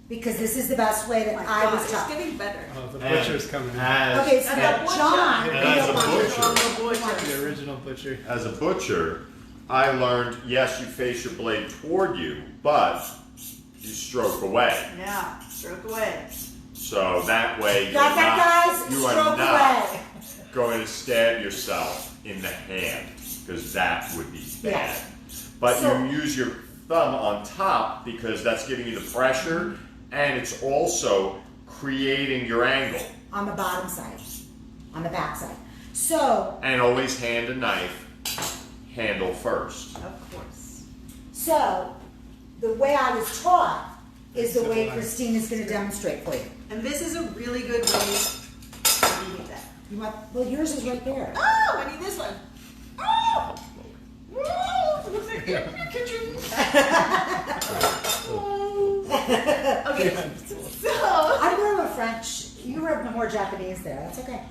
because this is the best way that I was taught. It's getting better. Oh, the butcher's coming in. Okay, so now John. as a butcher, The original butcher. as a butcher, I learned, yes, you face your blade toward you, but you stroke away. Yeah, stroke away. So that way you're Got that, not, guys? you are Stroke not away. going to stab yourself in the hand, because that would be bad. Yeah. But So- you use your thumb on top because that's giving you the pressure, and it's also creating your angle. On the bottom side, on the back side. So, And always hand a knife, handle first. Of course. so the way I was taught is the way Christine is going to demonstrate for you. And this is a really good way to eat that. You want? Well, yours is right there. Oh, I need this one. Oh! Whoa! Looks like your kitchen. Okay, so I'm more of a French. You were more Japanese there. That's okay.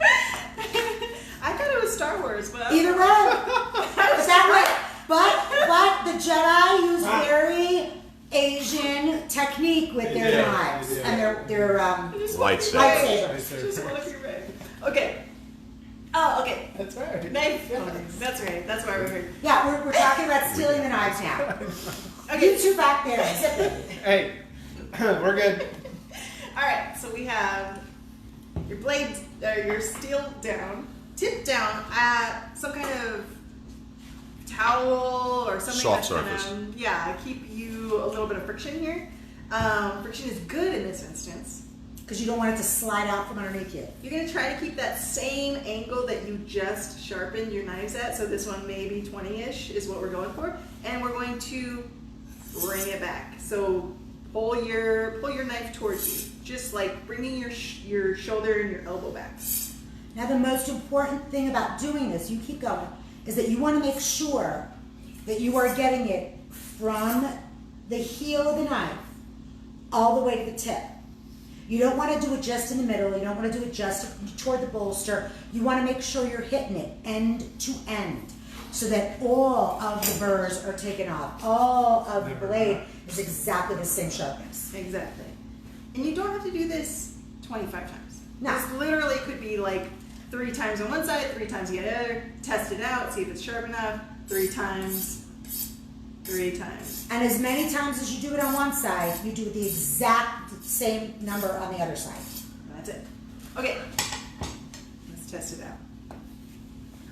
I thought it was Star Wars, but Either way, but that way. But the Jedi use very Asian technique with their Yeah, knives yeah. and their I just wanna be Lightsaber. right. lightsabers. Just want to be right. Okay. Oh, okay. That's right. Knife. That's right. That's why we're here. Yeah, we're talking about stealing the knives now. Okay. You two back there. Zip it. Hey, we're good. All right. So we have your blade, your steel down, tip down at some kind of towel or something Soft that's gonna, surface. yeah, keep you a little bit of friction here. Friction is good in this instance. Because you don't want it to slide out from underneath you. You're gonna try to keep that same angle that you just sharpened your knives at. So this one maybe 20-ish is what we're going for, and we're going to bring it back. So pull your knife towards you, just like bringing your shoulder and your elbow back. Now, the most important thing about doing this, you keep going, is that you want to make sure that you are getting it from the heel of the knife all the way to the tip. You don't want to do it just in the middle. You don't want to do it just toward the bolster. You want to make sure you're hitting it end to end so that all of the burrs are taken off. All of the blade is exactly the same sharpness. Exactly. And you don't have to do this 25 times. No. This literally could be like 3 times on one side, 3 times on the other. Test it out, see if it's sharp enough. 3 times. 3 times. And as many times as you do it on one side, you do the exact same number on the other side. That's it. Okay, let's test it out.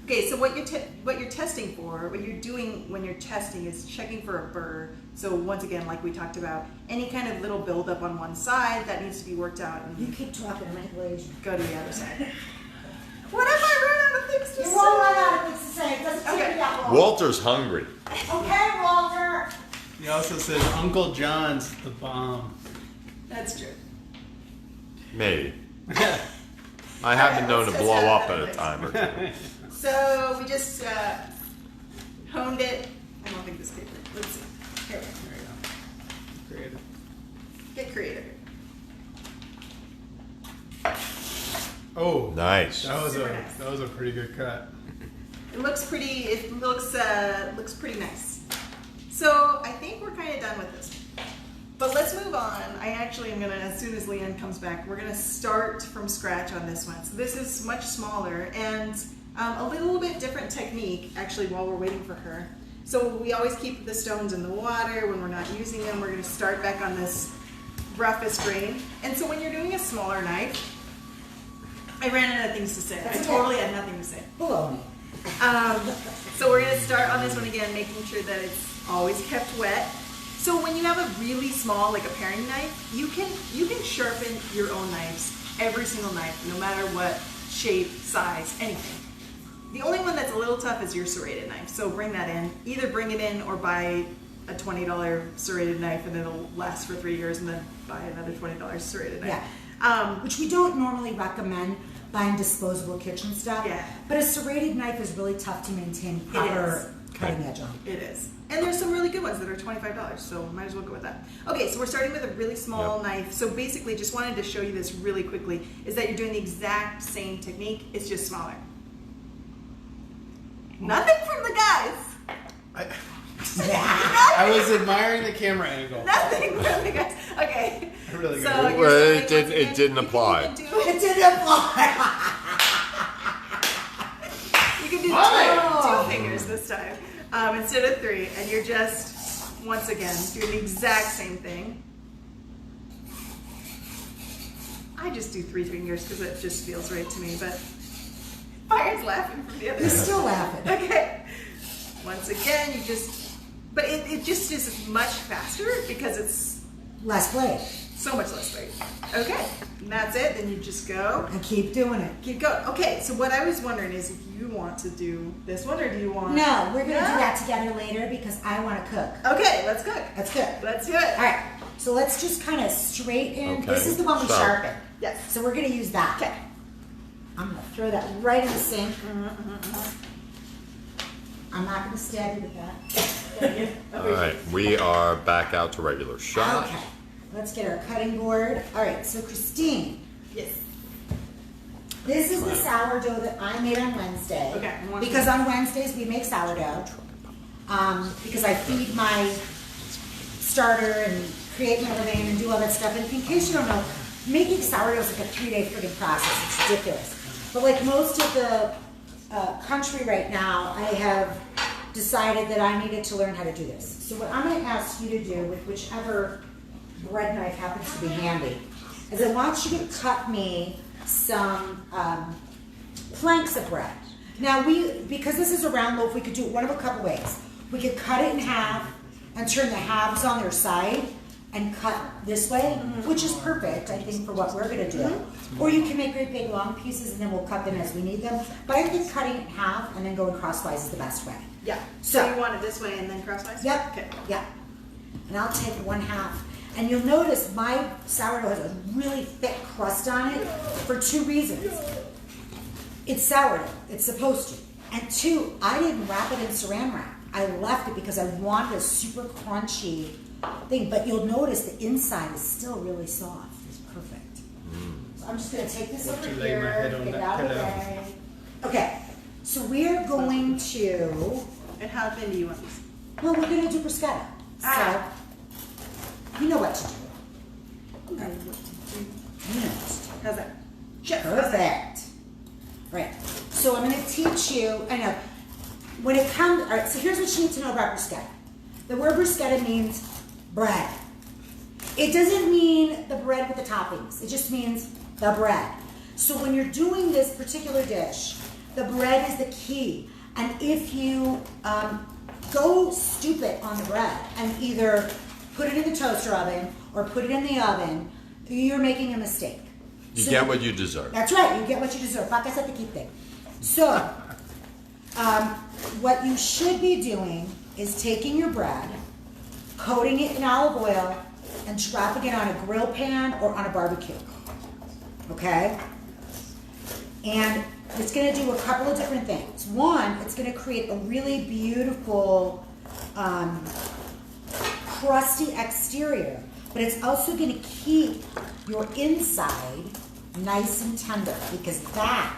Okay, so what you're testing for, what you're doing when you're testing is checking for a burr. So once again, like we talked about, any kind of little buildup on one side that needs to be worked out and You keep talking, I'm going to glaze you. go to the other side. What if I run out of things to You say? won't run out of things to say. It doesn't take Okay. me that long. Walter's hungry. Okay, Walter. He also says Uncle John's the bomb. That's true. Maybe. I have been known to let's blow test up that at a out. time or two. So we just honed it. I don't think this paper. Let's see. Here, There you go. Creative. get creative. Oh, Nice. Super nice. that was a pretty good cut. It looks pretty. It looks pretty nice. So I think we're kind of done with this. But let's move on. I actually am gonna, as soon as Leanne comes back, we're gonna start from scratch on this one. So this is much smaller and a little bit different technique actually while we're waiting for her. So we always keep the stones in the water when we're not using them. We're gonna start back on this roughest grain. And so when you're doing a smaller knife, I ran out of things to say. That's I okay. totally had nothing to say. Baloney. So we're gonna start on this one again, making sure that it's always kept wet. So when you have a really small, like a paring knife, you can sharpen your own knives, every single knife, no matter what shape, size, anything. The only one that's a little tough is your serrated knife. So bring that in. Either bring it in or buy a $20 serrated knife and it'll last for 3 years, and then buy another $20 serrated knife. Yeah. Which we don't normally recommend buying disposable kitchen stuff. Yeah. But a serrated knife is really tough to maintain proper cutting edge on. It is. And there's some really good ones that are $25, so might as well go with that. Okay, so we're starting with a really small knife. So basically, just wanted to show you this really quickly, is that you're doing the exact same technique, it's just smaller. Nothing from the guys. I was admiring the camera angle. Nothing from the guys. Okay. I really So got it. you're Well, starting once it again. didn't You can apply. even do- It didn't apply. You can do two fingers this time instead of 3, and you're just, once again, doing the exact same thing. I just do 3 fingers because it just feels right to me, but Fire's laughing from the other He's side. still laughing. Okay. Once again, you just, but it just is much faster because it's Less blade. so much less weight. Okay, and that's it. Then you just go. And keep doing it. Keep going. Okay, so what I was wondering is if you want to do this one or do you want... No, we're going to No? do that together later because I want to cook. Okay, let's cook. That's good. Let's do it. All right, so let's just kind of straighten. Okay, This is the one we so- sharpen. Yes. So we're going to use that. Okay. I'm going to throw that right in the sink. I'm not going to stab you with that. All right, we are back out to regular shot. Okay, let's get our cutting board. All right, so Christine, Yes. this is the sourdough that I made on Wednesday. Okay, I want Because on Wednesdays we make sourdough. Because I feed my starter and create my everything and do all that stuff. And in case you don't know, making sourdough is like a 3-day freaking process. It's ridiculous. But like most of the country right now, I have decided that I needed to learn how to do this. So what I'm going to ask you to do with whichever bread knife happens to be handy is I want you to cut me some planks of bread. Now because this is a round loaf, we could do it one of a couple ways. We could cut it in half and turn the halves on their side and cut this way, which is perfect, I think, for what we're gonna do. Or you can make great big long pieces and then we'll cut them as we need them. But I think cutting it in half and then going crosswise is the best way. Yeah. So- So you want it this way and then crosswise? Yep. Okay. Yep. And I'll take 1/2. And you'll notice my sourdough has a really thick crust on it for 2 reasons. It's sourdough. It's supposed to. And 2, I didn't wrap it in saran wrap. I left it because I wanted a super crunchy thing. But you'll notice the inside is still really soft. It's perfect. So I'm just going to take this over to lay my head here, on get it that out of the pillow. way. Okay. So we are going to... And how thin do you want these? Well, we're going to do bruschetta. Ah. So, you know what to do. You know what to do. How's that? Perfect. Right. So I'm going to teach you, I know, when it comes, all right, so here's what you need to know about bruschetta. The word bruschetta means bread. It doesn't mean the bread with the toppings. It just means the bread. So when you're doing this particular dish, the bread is the key. And if you go stupid on the bread and either put it in the toaster oven or put it in the oven, you're making a mistake. You So- get what you deserve. That's right, you get what you deserve. Vacas at the quite. So, what you should be doing is taking your bread, coating it in olive oil, and dropping it on a grill pan or on a barbecue. Okay? And it's going to do a couple of different things. One, it's going to create a really beautiful, crusty exterior, but it's also going to keep your inside nice and tender, because that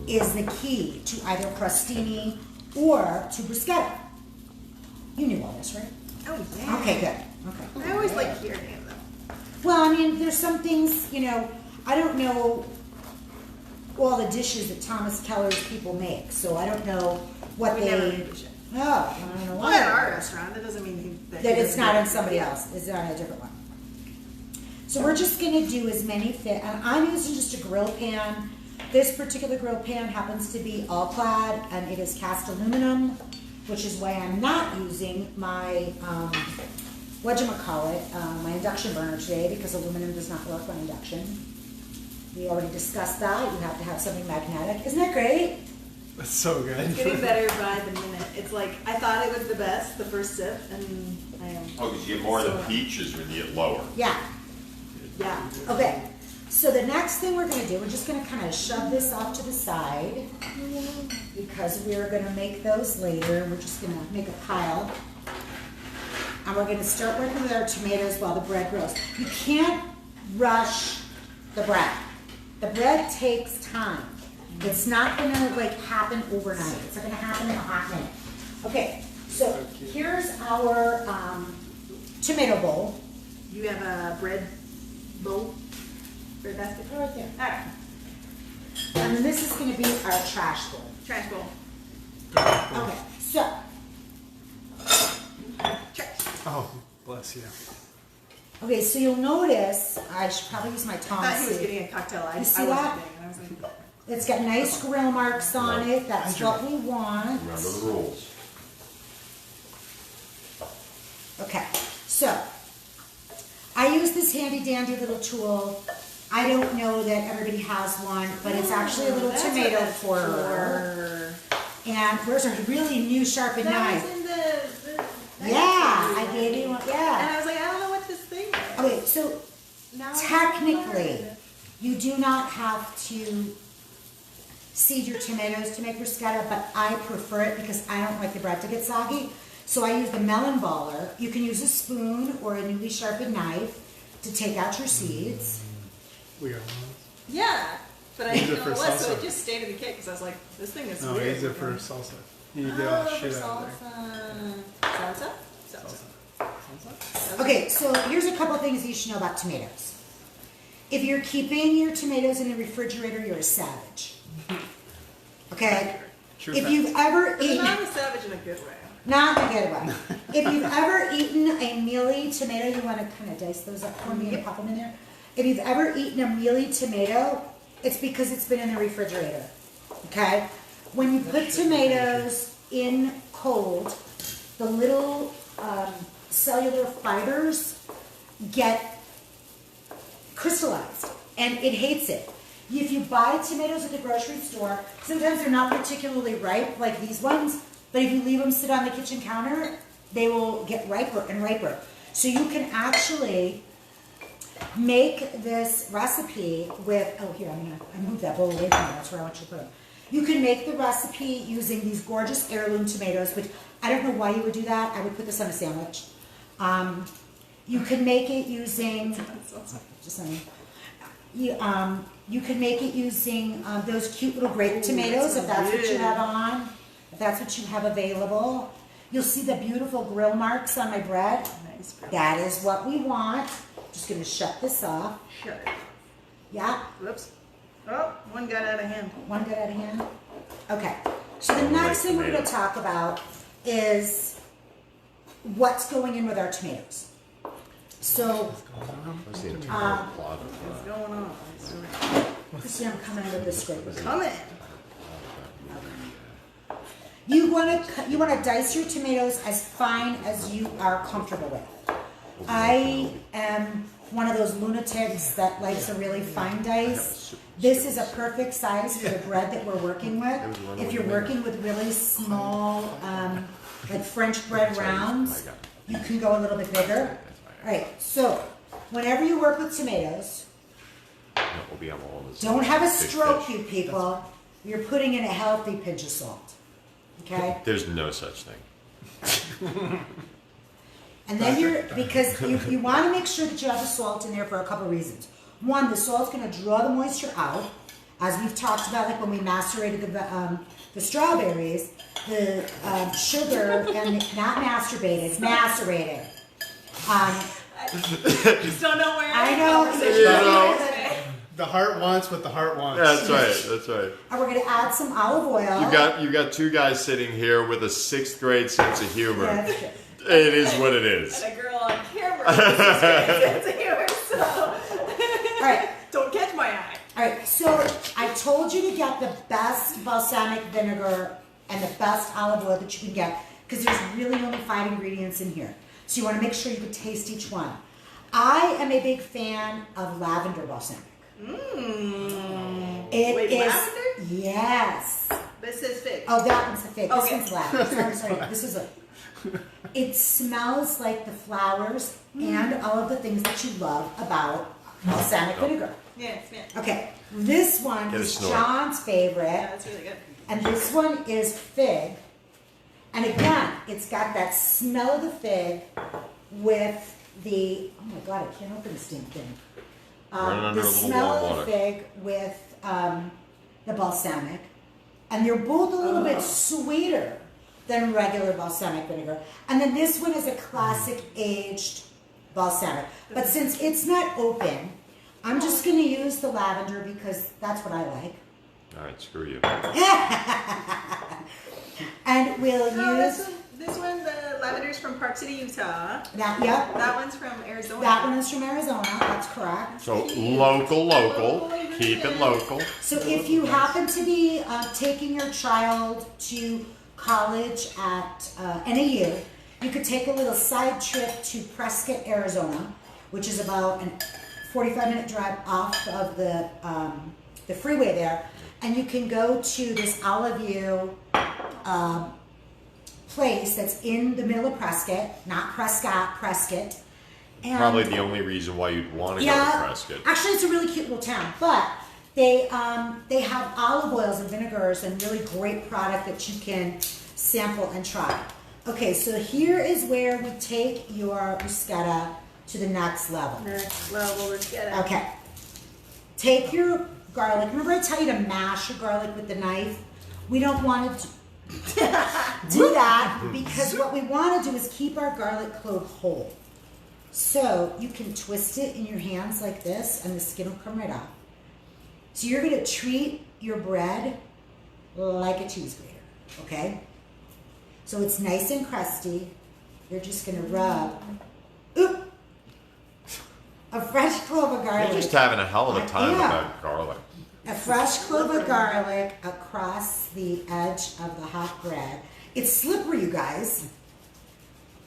is the key to either crostini or to bruschetta. You knew all this, right? Oh, yeah. Okay, good. Okay. I always like hearing of them. Well, I mean, there's some things, you know, I don't know all the dishes that Thomas Keller's people make, so I don't know what We they... never made shit. Oh, I don't know Well, why. at our restaurant, that doesn't mean That it's not on somebody else. It's on a different one. So we're just going to do as many fit. I'm using just a grill pan. This particular grill pan happens to be all-clad, and it is cast aluminum, which is why I'm not using my whatchamacallit, my induction burner today, because aluminum does not work on induction. We already discussed that. You have to have something magnetic. Isn't that great? That's so good. It's getting better by the minute. It's like, I thought it was the best, the first sip, and I am. Oh, because you get more of the peaches when you get lower. Yeah. Yeah. Okay. So the next thing we're gonna do, we're just gonna kind of shove this off to the side because we're gonna make those later. We're just gonna make a pile. And we're gonna start working with our tomatoes while the bread grows. You can't rush the bread. The bread takes time. It's not gonna like happen overnight. It's not gonna happen in a hot minute. Okay, so here's our tomato bowl. You have a bread bowl? Bread basket? Right there. All right. And then this is gonna be our trash bowl. Trash bowl. Okay, so Trash. Oh, bless you. okay, so you'll notice I should probably use my I thought he was tongs. getting a cocktail. You see I wasn't that? thinking. I was like, It's got nice grill marks on it. That's what we want. Remember the rules. Okay, so I use this handy dandy little tool. I don't know that everybody has one, but it's actually a little that's tomato what that's corer. for. And where's our really new sharpened That knife? was in the Yeah, I gave you one. And Yeah. I was like, I don't know what this thing is. Okay, so Now I technically, know. you do not have to seed your tomatoes to make bruschetta, but I prefer it because I don't like the bread to get soggy. So I use the melon baller. You can use a spoon or a newly sharpened knife to take out your seeds. We got one. Yeah, but I Use didn't it know for what it was, so salsa. it just stayed in the cake because I was like, this thing is No, weird. use it for salsa. You get all Oh, the for shit out of there. salsa. Salsa? Salsa? Okay, so here's a couple things you should know about tomatoes. If you're keeping your tomatoes in the refrigerator, you're a savage. Okay? True If fact. you've ever But eaten... not a savage in a good way. Not a good one. If you've ever eaten a mealy tomato, you want to kind of dice those up for me and pop them in there. If you've ever eaten a mealy tomato, it's because it's been in the refrigerator. Okay? When you put tomatoes in cold, the little cellular fibers get crystallized, and it hates it. If you buy tomatoes at the grocery store, sometimes they're not particularly ripe, like these ones, but if you leave them sit on the kitchen counter, they will get riper and riper. So you can actually make this recipe with, oh here, I moved that bowl away from me, that's where I want you to put them. You can make the recipe using these gorgeous heirloom tomatoes, which I don't know why you would do that. I would put this on a sandwich. You can make it using, just saying, you can make it using those cute little grape tomatoes if that's what you have on, if that's what you have available. You'll see the beautiful grill marks on my bread. Nice. That is what we want. Just gonna shut this off. Shut it. Yeah, Whoops. Oh, one got out of hand. one good out of hand. Okay, so the next thing we're gonna talk about is what's going in with our tomatoes. So, What's the entire plot of What's that? going on? Christine, I'm coming under this scraper. Come in. You wanna dice your tomatoes as fine as you are comfortable with. I am one of those lunatics that likes a really fine dice. This is a perfect size for the bread that we're working with. If you're working with really small, like French bread rounds, you can go a little bit bigger. All right, so whenever you work with tomatoes, We'll be on all this. don't have a big stroke, fish. you people. You're putting in a healthy pinch of salt. Okay? There's no such thing. And then because you want to make sure that you have the salt in there for a couple reasons. One, the salt's going to draw the moisture out, as we've talked about, like when we macerated the strawberries, the sugar, and not masturbated, it's macerated. Just don't know where I know. The heart wants what the heart wants. That's right. That's right. And we're going to add some olive oil. You've got two guys sitting here with a 6th grade sense of humor. Yeah, that's true. It is what it is. And a girl on camera with a sense of humor, so All right. don't catch my eye. All right, so I told you to get the best balsamic vinegar and the best olive oil that you can get because there's really only 5 ingredients in here. So you want to make sure you can taste each one. I am a big fan of lavender balsamic. It Wait, is- lavender? Yes. This is fig. Oh, that one's the fig. This Okay. one's lavender. Sorry. This is a. It smells like the flowers and all of the things that you love about balsamic vinegar. Yes, man. Okay, this one Get a is snort. John's favorite, Yeah, that's really good. and this one is fig. And again, it's got that smell of the fig with the, oh my god, I can't open this damn thing. Running under The a little smell warm of the water. fig with the balsamic. And they're both a little bit sweeter than regular balsamic vinegar. And then this one is a classic aged balsamic. But since it's not open, I'm just going to use the lavender because that's what I like. All right, screw you. And we'll Oh, use this one, the lavender's from Park City, Utah. that. Yep, That one's from Arizona. that one is from Arizona. That's correct. So local. Keep it local. So if you happen to be taking your child to college at NAU, you could take a little side trip to Prescott, Arizona, which is about a 45-minute drive off of the freeway there, and you can go to this Olive View place that's in the middle of Prescott, not Prescott, Prescott. And Probably the only reason why you'd want to go to Prescott. actually, it's a really cute little town, but they have olive oils and vinegars and really great product that you can sample and try. Okay, so here is where we take your bruschetta to the next level. Next level, let's get it. Okay, take your garlic. Remember I tell you to mash your garlic with the knife? We don't want to do that because what we want to do is keep our garlic clove whole. So you can twist it in your hands like this and the skin will come right off. So you're going to treat your bread like a cheese grater, okay? So it's nice and crusty. You're just going to rub a fresh clove of garlic. You're just having a hell of a time with Yeah. that garlic. A fresh clove of garlic across the edge of the hot bread. It's slippery, you guys.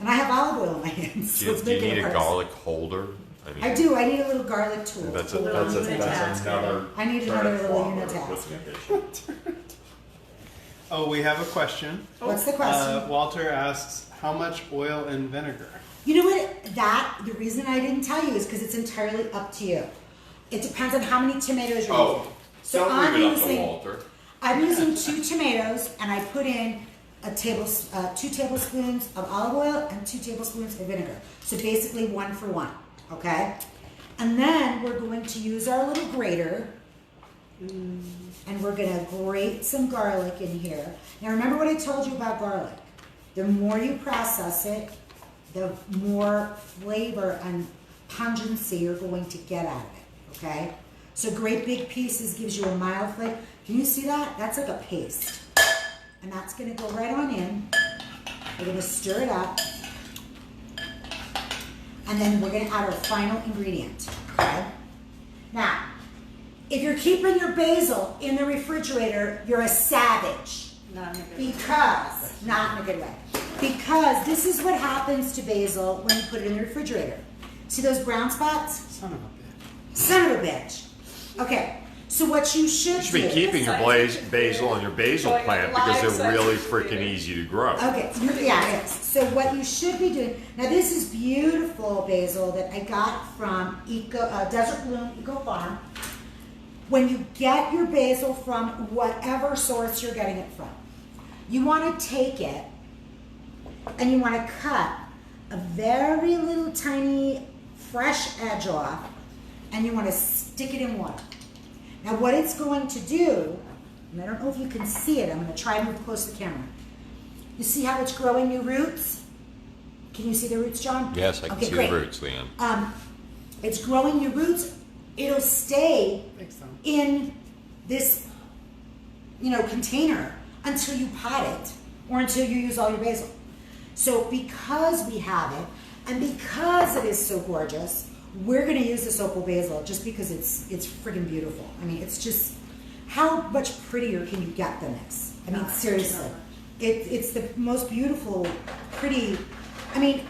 And I have olive oil in my hands. So it's Do you making need it a worse. garlic holder? I mean, I do. I need a little garlic tool. That's Hold on. another. I need another little unitask. Oh, we have a question. What's the question? Walter asks, how much oil and vinegar? You know what? The reason I didn't tell you is because it's entirely up to you. It depends on how many tomatoes you're using. So I'm using 2 tomatoes, and I put in 2 tablespoons of olive oil and 2 tablespoons of vinegar. So basically 1 for 1, okay? And then we're going to use our little grater, and we're gonna grate some garlic in here. Now remember what I told you about garlic. The more you process it, the more flavor and pungency you're going to get out of it, okay? So great big pieces gives you a mild flavor. Can you see that? That's like a paste. And that's gonna go right on in. We're gonna stir it up. And then we're gonna add our final ingredient, okay? Now, if you're keeping your basil in the refrigerator, you're a savage. Not in a good Because, not in a good way. Because this is what happens to basil when you put it in the refrigerator. See those brown spots? Son of a bitch. Son of a bitch. Okay, so what you should You should be do. keeping your basil on your basil Like plant live because they're size really is freaking really- easy to grow. Okay, yeah, it is. So what you should be doing, now this is beautiful basil that I got from Desert Bloom Eco Farm. When you get your basil from whatever source you're getting it from, you want to take it and you want to cut a very little tiny fresh edge off and you want to stick it in water. Now what it's going to do, and I don't know if you can see it, I'm going to try to move close to the camera. You see how it's growing new roots? Can you see the roots, John? Yes, I can Okay, see great. the roots, Leanne. It's growing new roots. It'll stay Thanks, Tom. in this, container until you pot it or until you use all your basil. So because we have it and because it is so gorgeous, we're going to use this opal basil just because it's friggin' beautiful. I mean, it's just, how much prettier can you get than this? I mean, seriously. It's the most beautiful, pretty, I mean,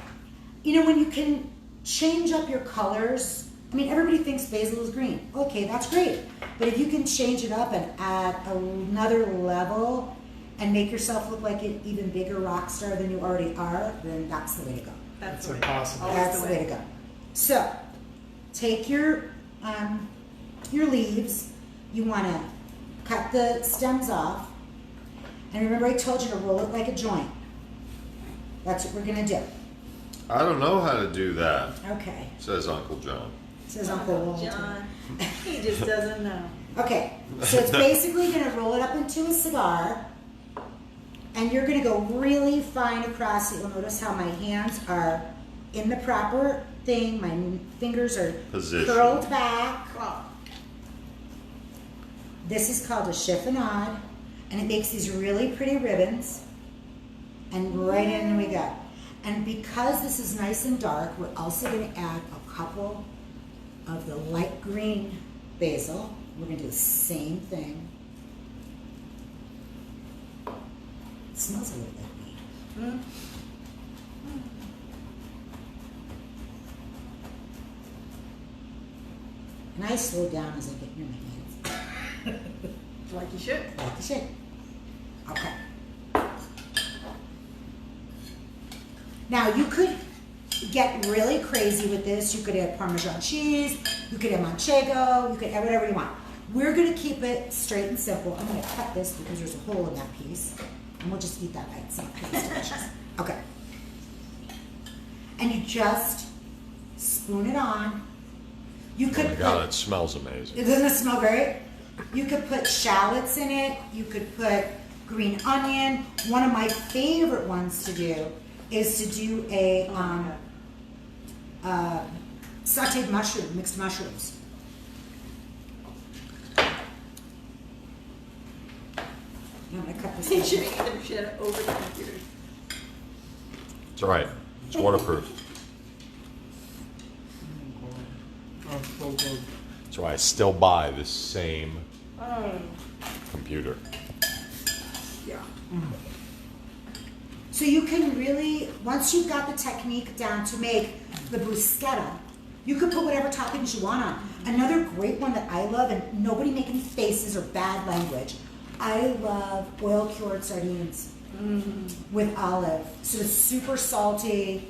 when you can change up your colors. I mean, everybody thinks basil is green. Okay, that's great. But if you can change it up and add another level and make yourself look like an even bigger rock star than you already are, then that's the way to go. That's impossible. That's the way to go. So, take your your leaves. You want to cut the stems off. And remember I told you to roll it like a joint. That's what we're going to do. I don't know how to do that, Okay. says Uncle John. Says Uncle Walter. John, he just doesn't know. Okay, so it's basically going to roll it up into a cigar. And you're going to go really fine across it. You'll notice how my hands are in the proper thing. My fingers are Position. curled back. Oh, This is called a chiffonade, and it makes these really pretty ribbons. And right in we go. And because this is nice and dark, we're also going to add a couple of the light green basil. We're going to do the same thing. It smells a little bit neat. And I slow down as I get near my hands. like you should. Like the shape. Okay. Now you could get really crazy with this. You could add Parmesan cheese. You could add Manchego. You could add whatever you want. We're going to keep it straight and simple. I'm going to cut this because there's a hole in that piece. And we'll just eat that by itself because it's delicious. Okay. And you just spoon it on. You could Oh my God, it smells amazing. Doesn't it smell great? You could put shallots in it. You could put green onion. One of my favorite ones to do is to do a sauteed mushroom, mixed mushrooms. I'm going to cut this He out. should eat them shit over the computer. It's all right. It's waterproof. That's why I still buy the same computer. Yeah. So you can really, once you've got the technique down to make the bruschetta, you could put whatever toppings you want on. Another great one that I love, and nobody making faces or bad language, I love oil cured sardines with olive. So it's super salty.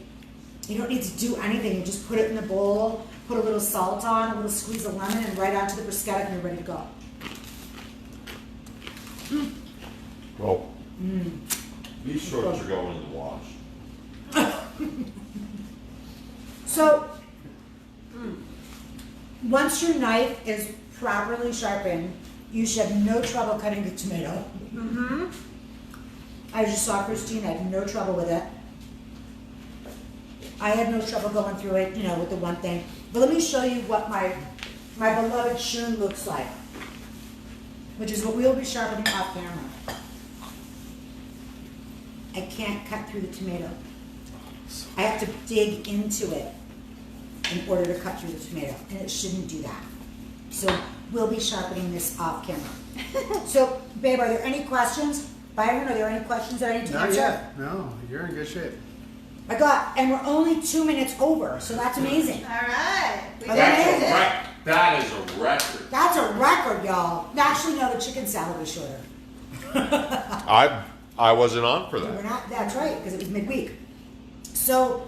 You don't need to do anything. You just put it in the bowl, put a little salt on, a little squeeze of lemon, and right onto the bruschetta, and you're ready to go. Well, these shorts are going in the wash. So, once your knife is properly sharpened, you should have no trouble cutting the tomato. As you saw Christine, I had no trouble with it. I had no trouble going through it, with the one thing. But let me show you what my beloved shoon looks like, which is what we'll be sharpening off camera. I can't cut through the tomato. I have to dig into it in order to cut through the tomato, and it shouldn't do that. So we'll be sharpening this off camera. So, babe, are there any questions? Byron, are there any questions that I need to Not answer? yet. No, you're in good shape. I got, and we're only 2 minutes over, so that's amazing. All right. We Okay. got it. That is a record. That's a record, y'all. Actually, no, the chicken salad was shorter. I wasn't on for We're that. not, that's right, because it was midweek. So,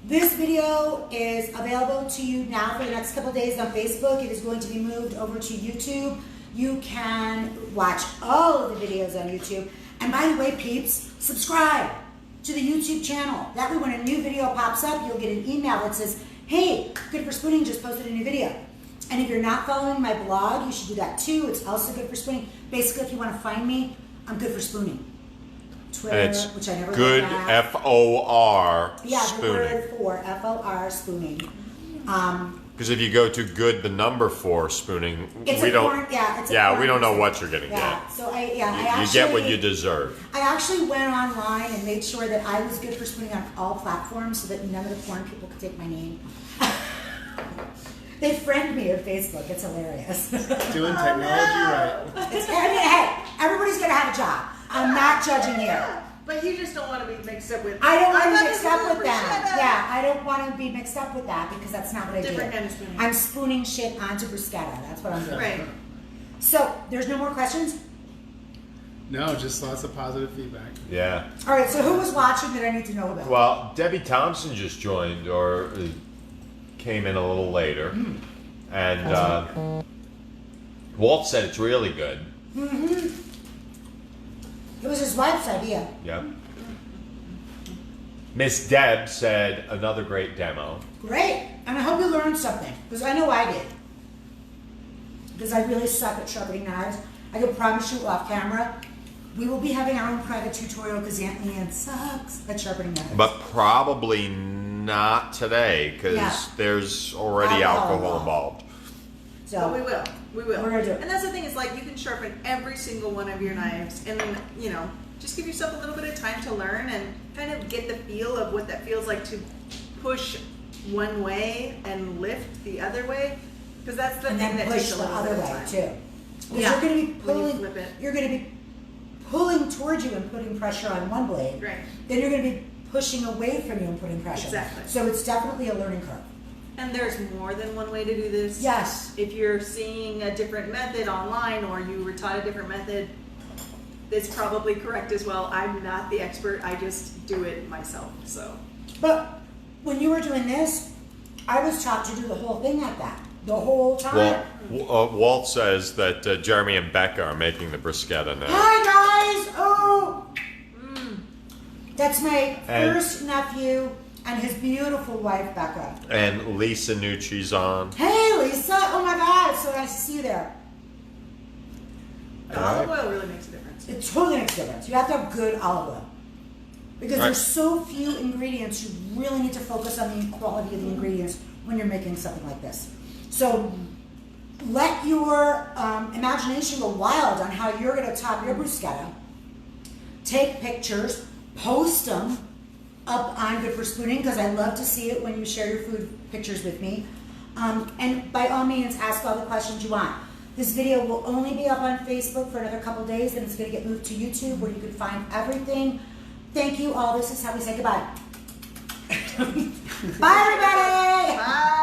this video is available to you now for the next couple of days on Facebook. It is going to be moved over to YouTube. You can watch all of the videos on YouTube. And by the way, peeps, subscribe to the YouTube channel. That way when a new video pops up, you'll get an email that says, hey, Good for Spooning just posted a new video. And if you're not following my blog, you should do that too. It's also Good for Spooning. Basically, if you want to find me, I'm Good for Spooning. Twitter, And it's which I never good look at. FOR Yeah, the spooning. word for FOR spooning. Because if you go to good, the number 4 spooning, It's we a don't. corn, yeah, it's a Yeah, corn we don't know recipe. what you're gonna Yeah, so I get. actually You get what you deserve. I actually went online and made sure that I was good for spooning on all platforms so that none of the porn people could take my name. They friend me on Facebook. It's hilarious. Doing technology right. Hey, everybody's gonna have a job. I'm not judging here. But you just don't want to be mixed up with. I don't want to thought be this mixed up was with a that. bruschetta. Yeah, I don't want to be mixed up with that because that's not what I do. Different kind of spooning. I'm spooning shit onto bruschetta. That's what I'm doing. Right. So, there's no more questions? No, just lots of positive feedback. Yeah. All right, so who was watching that I need to know about? Well, Debbie Thompson just joined or came in a little later. And Walt said it's really good. Mm-hmm. It was his wife's idea. Yep. Miss Deb said another great demo. Great. And I hope you learned something, because I know I did. Because I really suck at sharpening knives. I can promise you off camera, we will be having our own private tutorial because Aunt Leanne sucks at sharpening knives. But probably not today, because Yeah. there's already alcohol involved. So But we will. We will. We're gonna do it. And that's the thing is, like, you can sharpen every single one of your knives, and then, you know, just give yourself a little bit of time to learn and kind of get the feel of what that feels like to push one way and lift the other way, because that's the and thing then that push takes a the little other bit of way time. too. Because Yeah. you're going to be When you pulling. flip it. You're going to be pulling towards you and putting pressure on one blade. Right. Then you're going to be pushing away from you and putting pressure. Exactly. So it's definitely a learning curve. And there's more than one way to do this. Yes. If you're seeing a different method online or you were taught a different method, it's probably correct as well. I'm not the expert. I just do it myself. So. But when you were doing this, I was taught to do the whole thing like that the whole time. Walt says that Jeremy and Becca are making the bruschetta now. Hi guys! Oh, that's my And- first nephew and his beautiful wife Becca. And Lisa Nucci's on. Hey Lisa! Oh my God! It's so nice to see you there. The olive oil really makes a difference. It totally makes a difference. You have to have good olive oil. Because Right. there's so few ingredients, you really need to focus on the quality of the ingredients when you're making something like this. So let your imagination go wild on how you're going to top your bruschetta. Take pictures, post them up on Good for Spooning, because I love to see it when you share your food pictures with me. And by all means, ask all the questions you want. This video will only be up on Facebook for another couple days, and it's going to get moved to YouTube where you can find everything. Thank you all. This is how we say goodbye. Bye, everybody. Bye.